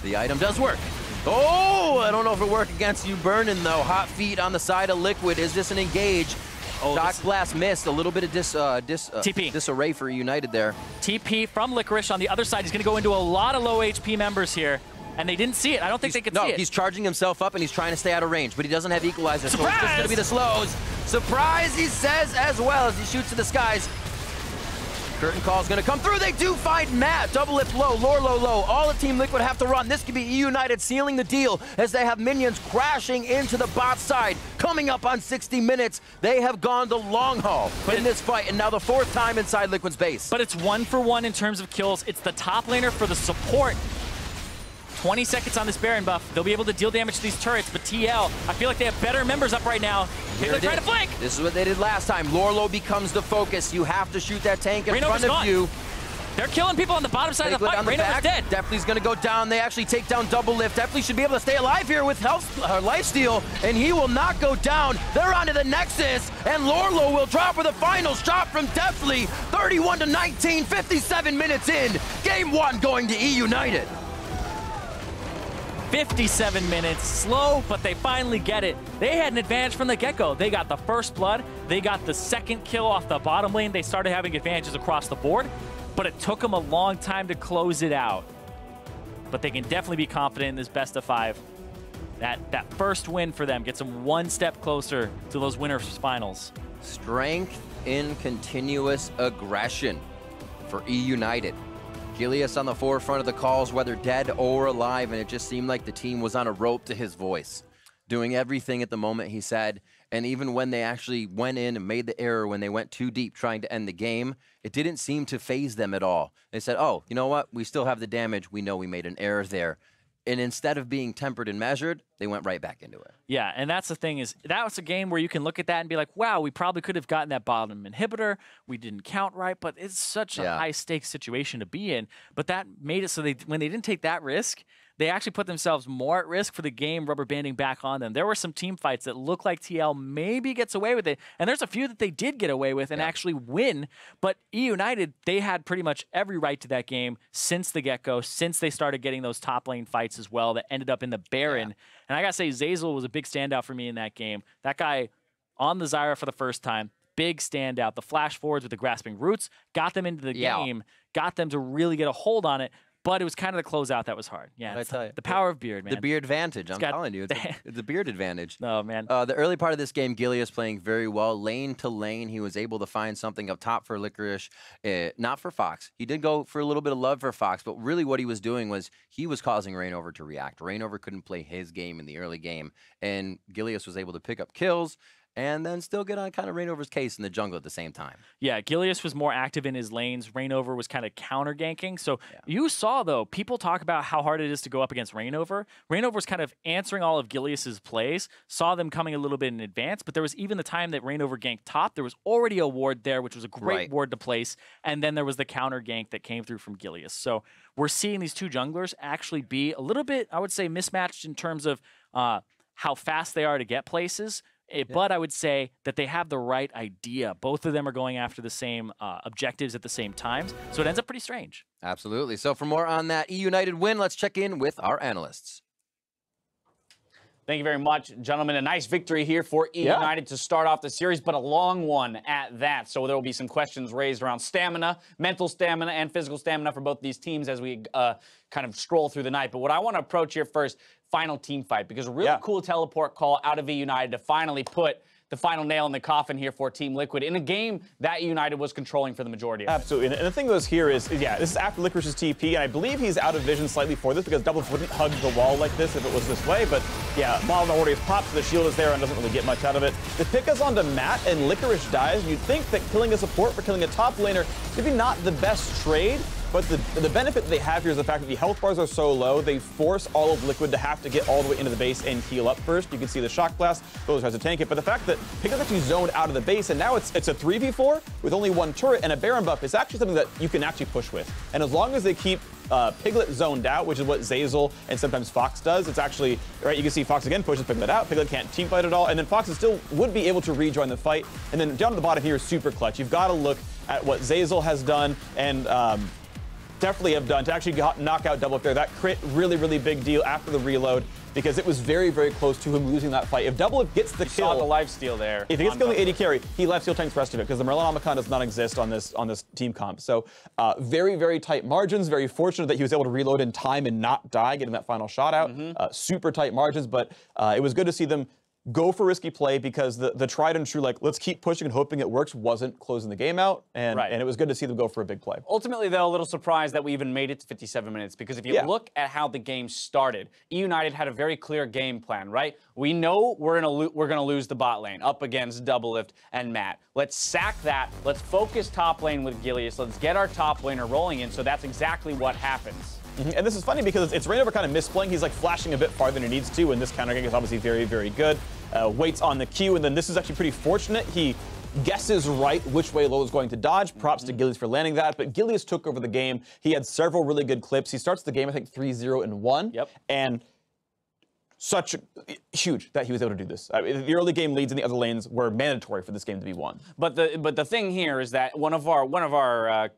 S9: The item does work. Oh, I don't know if it worked against you, Burnin, though. Hot feet on the side of Liquid. Is this an engage?
S10: Oh,
S9: Shock Blast missed. A little bit of disarray for United there.
S10: TP from Licorice on the other side. He's going to go into a lot of low HP members here. And they didn't see it. I don't think they could see it.
S9: No, he's charging himself up and he's trying to stay out of range, but he doesn't have Equalizer.
S10: Surprise!
S9: So it's just going to be the slows. Surprise, he says, as well as he shoots to the skies. Curtain call's going to come through. They do find Matt. Double lift low, Lorlo low. All the Team Liquid have to run. This could be United sealing the deal as they have minions crashing into the bot side. Coming up on 60 minutes, they have gone the long haul in this fight, and now the 4th time inside Liquid's base.
S10: But it's 1 for 1 in terms of kills. It's the top laner for the support. 20 seconds on this Baron buff. They'll be able to deal damage to these turrets, but TL, I feel like they have better members up right now. They're trying to flank.
S9: This is what they did last time. Lorlo becomes the focus. You have to shoot that tank in front of you.
S10: They're killing people on the bottom side of the fight. Reignover's dead.
S9: Definitely's going to go down. They actually take down Double Lift. Definitely should be able to stay alive here with lifesteal, and he will not go down. They're onto the Nexus, and Lorlo will drop with a final shot from Deathly. 31-19, 57 minutes in. Game 1 going to E United.
S10: 57 minutes, slow, but they finally get it. They had an advantage from the get-go. They got the first blood, they got the second kill off the bottom lane. They started having advantages across the board, but it took them a long time to close it out. But they can definitely be confident in this best of 5. That first win for them gets them 1 step closer to those winners finals.
S9: Strength in continuous aggression for E United. Gilius on the forefront of the calls, whether dead or alive, and it just seemed like the team was on a rope to his voice, doing everything at the moment he said. And even when they actually went in and made the error, when they went too deep trying to end the game, it didn't seem to faze them at all. They said, oh, you know what? We still have the damage. We know we made an error there. And instead of being tempered and measured, they went right back into it.
S10: Yeah, and that's the thing is, that was a game where you can look at that and be like, wow, we probably could have gotten that bottom inhibitor. We didn't count right, but it's such a high-stakes situation to be in. But that made it so when they didn't take that risk, they actually put themselves more at risk for the game rubber banding back on them. There were some team fights that look like TL maybe gets away with it, and there's a few that they did get away with and actually win. But E United, they had pretty much every right to that game since the get-go, since they started getting those top lane fights as well that ended up in the Baron. And I gotta say, Zeyzal was a big standout for me in that game. That guy on the Zyra for the first time, big standout. The flash forwards with the grasping roots got them into the game, got them to really get a hold on it. But it was kind of the closeout that was hard. Yeah,
S9: I tell you,
S10: the power of Beard, man.
S9: The Beard advantage. I'm telling you, it's a Beard advantage.
S10: Oh, man.
S9: The early part of this game, Gilius playing very well. Lane to lane, he was able to find something up top for Licorice, not for Fox. He did go for a little bit of love for Fox, but really what he was doing was he was causing Reignover to react. Reignover couldn't play his game in the early game, and Gilius was able to pick up kills and then still get on kind of Reignover's case in the jungle at the same time.
S10: Yeah, Gilius was more active in his lanes. Reignover was kind of counter ganking. So you saw, though, people talk about how hard it is to go up against Reignover. Reignover was kind of answering all of Gilius's plays, saw them coming a little bit in advance, but there was even the time that Reignover ganked top, there was already a ward there, which was a great ward to place, and then there was the counter gank that came through from Gilius. So we're seeing these two junglers actually be a little bit, I would say, mismatched in terms of how fast they are to get places. But I would say that they have the right idea. Both of them are going after the same objectives at the same times, so it ends up pretty strange.
S9: Absolutely. So for more on that E United win, let's check in with our analysts.
S7: Thank you very much, gentlemen. A nice victory here for E United to start off the series, but a long one at that. So there will be some questions raised around stamina, mental stamina, and physical stamina for both these teams as we kind of stroll through the night. But what I want to approach here first, final team fight, because a really cool teleport call out of E United to finally put the final nail in the coffin here for Team Liquid in a game that United was controlling for the majority of it.
S8: Absolutely. And the thing goes here is, this is after Licorice's TP, and I believe he's out of vision slightly for this because Doublelift wouldn't hug the wall like this if it was this way. But yeah, Molotov already pops, the shield is there and doesn't really get much out of it. The pick is onto Matt, and Licorice dies. You'd think that killing a support for killing a top laner maybe not the best trade, but the benefit they have here is the fact that the health bars are so low, they force all of Liquid to have to get all the way into the base and heal up first. You can see the Shock Blast, those tries to tank it, but the fact that Piglet's actually zoned out of the base, and now it's a 3v4 with only one turret and a Baron buff is actually something that you can actually push with. And as long as they keep Piglet zoned out, which is what Zeyzal and sometimes Fox does, it's actually, right, you can see Fox again pushes Piglet out, Piglet can't team fight at all, and then Fox still would be able to rejoin the fight. And then down to the bottom here is super clutch. You've got to look at what Zeyzal has done, and definitely have done to actually knock out Doublelift there. That crit, really, really big deal after the reload because it was very, very close to him losing that fight. If Doublelift gets the kill,
S7: saw the lifesteal there.
S8: If he gets killing the AD carry, he lifesteal tanks the rest of it because the Merlin Omicron does not exist on this team comp. So very, very tight margins. Very fortunate that he was able to reload in time and not die, getting that final shot out. Super tight margins, but it was good to see them go for risky play because the tried and true, like, let's keep pushing and hoping it works, wasn't closing the game out. And it was good to see them go for a big play.
S7: Ultimately, though, a little surprised that we even made it to 57 minutes because if you look at how the game started, E United had a very clear game plan, right? We know we're gonna lose the bot lane up against Doublelift and Matt. Let's sack that. Let's focus top lane with Gilius. Let's get our top laner rolling in. So that's exactly what happens.
S8: And this is funny because it's Reignover kind of misplaying. He's like flashing a bit farther than he needs to, and this counter gank is obviously very, very good. Waits on the Q, and then this is actually pretty fortunate. He guesses right which way Low is going to dodge. Props to Gilius for landing that, but Gilius took over the game. He had several really good clips. He starts the game, I think, 3-0 and 1. And such huge that he was able to do this. The early game leads in the other lanes were mandatory for this game to be won.
S7: But the thing here is that one of our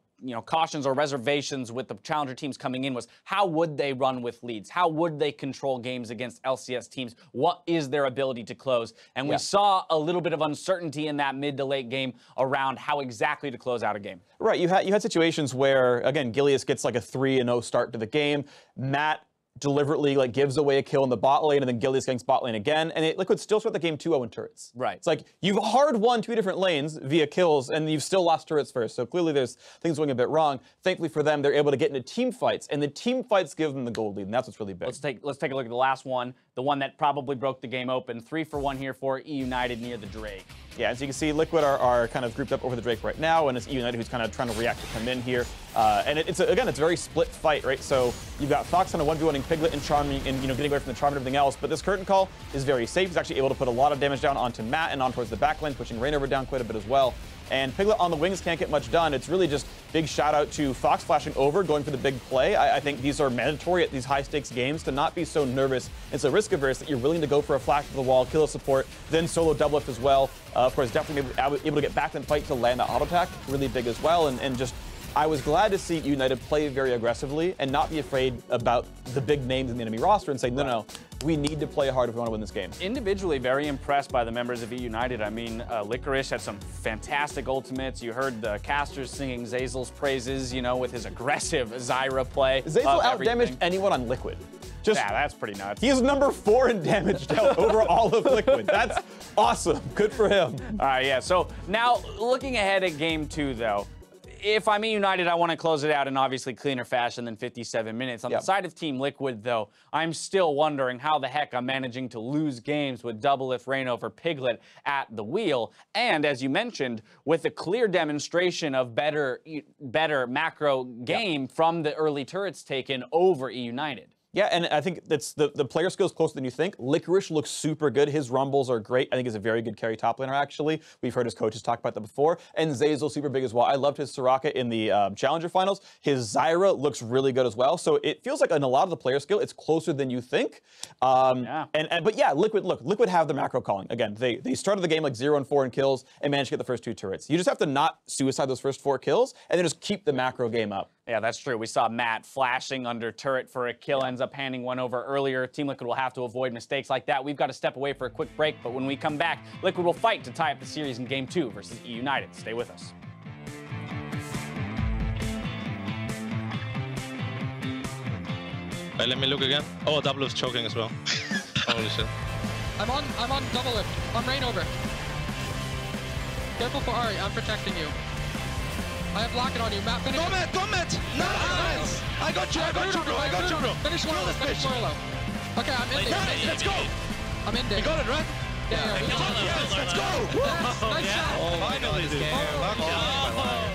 S7: cautions or reservations with the challenger teams coming in was how would they run with leads? How would they control games against LCS teams? What is their ability to close? And we saw a little bit of uncertainty in that mid to late game around how exactly to close out a game.
S8: Right, you had situations where, again, Gilius gets like a 3-0 start to the game. Matt deliberately gives away a kill in the bot lane, and then Gilius ganks bot lane again, and Liquid still start the game 2-0 in turrets.
S7: Right.
S8: It's like you've hard won 2 different lanes via kills, and you've still lost turrets first. So clearly there's things going a bit wrong. Thankfully for them, they're able to get into team fights, and the team fights give them the gold lead, and that's what's really big.
S7: Let's take a look at the last one, the one that probably broke the game open. 3-for-1 here for E United near the Drake.
S8: Yeah, as you can see, Liquid are kind of grouped up over the Drake right now, and it's E United who's kind of trying to react to come in here. And it's a very split fight, right? So you've got Fox on a 1v1 Piglet and Charming and, getting away from the Charm and everything else. But this curtain call is very safe. He's actually able to put a lot of damage down onto Matt and on towards the back lane, pushing Reignover down quite a bit as well. And Piglet on the wings can't get much done. It's really just big shout out to Fox flashing over, going for the big play. I think these are mandatory at these high stakes games to not be so nervous and so risk averse that you're willing to go for a flash to the wall, kill a support, then solo double lift as well. Of course, definitely able to get back in the fight to land that auto attack, really big as well. And just, I was glad to see United play very aggressively and not be afraid about the big names in the enemy roster and say, no, we need to play hard if we want to win this game.
S7: Individually, very impressed by the members of United. I mean, Licorice had some fantastic ultimates. You heard the casters singing Zeyzal's praises, with his aggressive Zyra play.
S8: Zeyzal outdamaged anyone on Liquid.
S7: Yeah, that's pretty nuts.
S8: He is number 4 in damage dealt over all of Liquid. That's awesome. Good for him.
S7: All right, yeah. So now looking ahead at game 2, though, if I'm United, I want to close it out in obviously cleaner fashion than 57 minutes. On the side of Team Liquid, though, I'm still wondering how the heck I'm managing to lose games with Doublelift, Reignover, Piglet at the wheel. And as you mentioned, with a clear demonstration of better macro game from the early turrets taken over United.
S8: Yeah, and I think that's the player skill is closer than you think. Licorice looks super good. His rumbles are great. I think he's a very good carry top laner, actually. We've heard his coaches talk about that before. And Zeyzal super big as well. I loved his Soraka in the Challenger Finals. His Zyra looks really good as well. So it feels like in a lot of the player skill, it's closer than you think. But yeah, Liquid have the macro calling. Again, they started the game like 0-4 in kills and managed to get the first 2 turrets. You just have to not suicide those first 4 kills and then just keep the macro game up.
S7: Yeah, that's true. We saw Matt flashing under turret for a kill, ends up handing one over earlier. Team Liquid will have to avoid mistakes like that. We've got to step away for a quick break, but when we come back, Liquid will fight to tie up the series in Game 2 versus United. Stay with us.
S5: Let me look again. Oh, Doublelift's choking as well. Holy shit.
S11: I'm on Doublelift. On Reignover. Careful for Ahri. I'm protecting you. I have Locket on you. Matt, finish it.
S12: Come it! Nice! I got you, bro.
S11: Finish Loylo. Okay, I'm in there.
S12: Let's go!
S11: I'm in there.
S12: You got it, right?
S11: Yeah.
S12: Yes, let's go!
S11: Yes, nice shot.
S12: Finally, dude.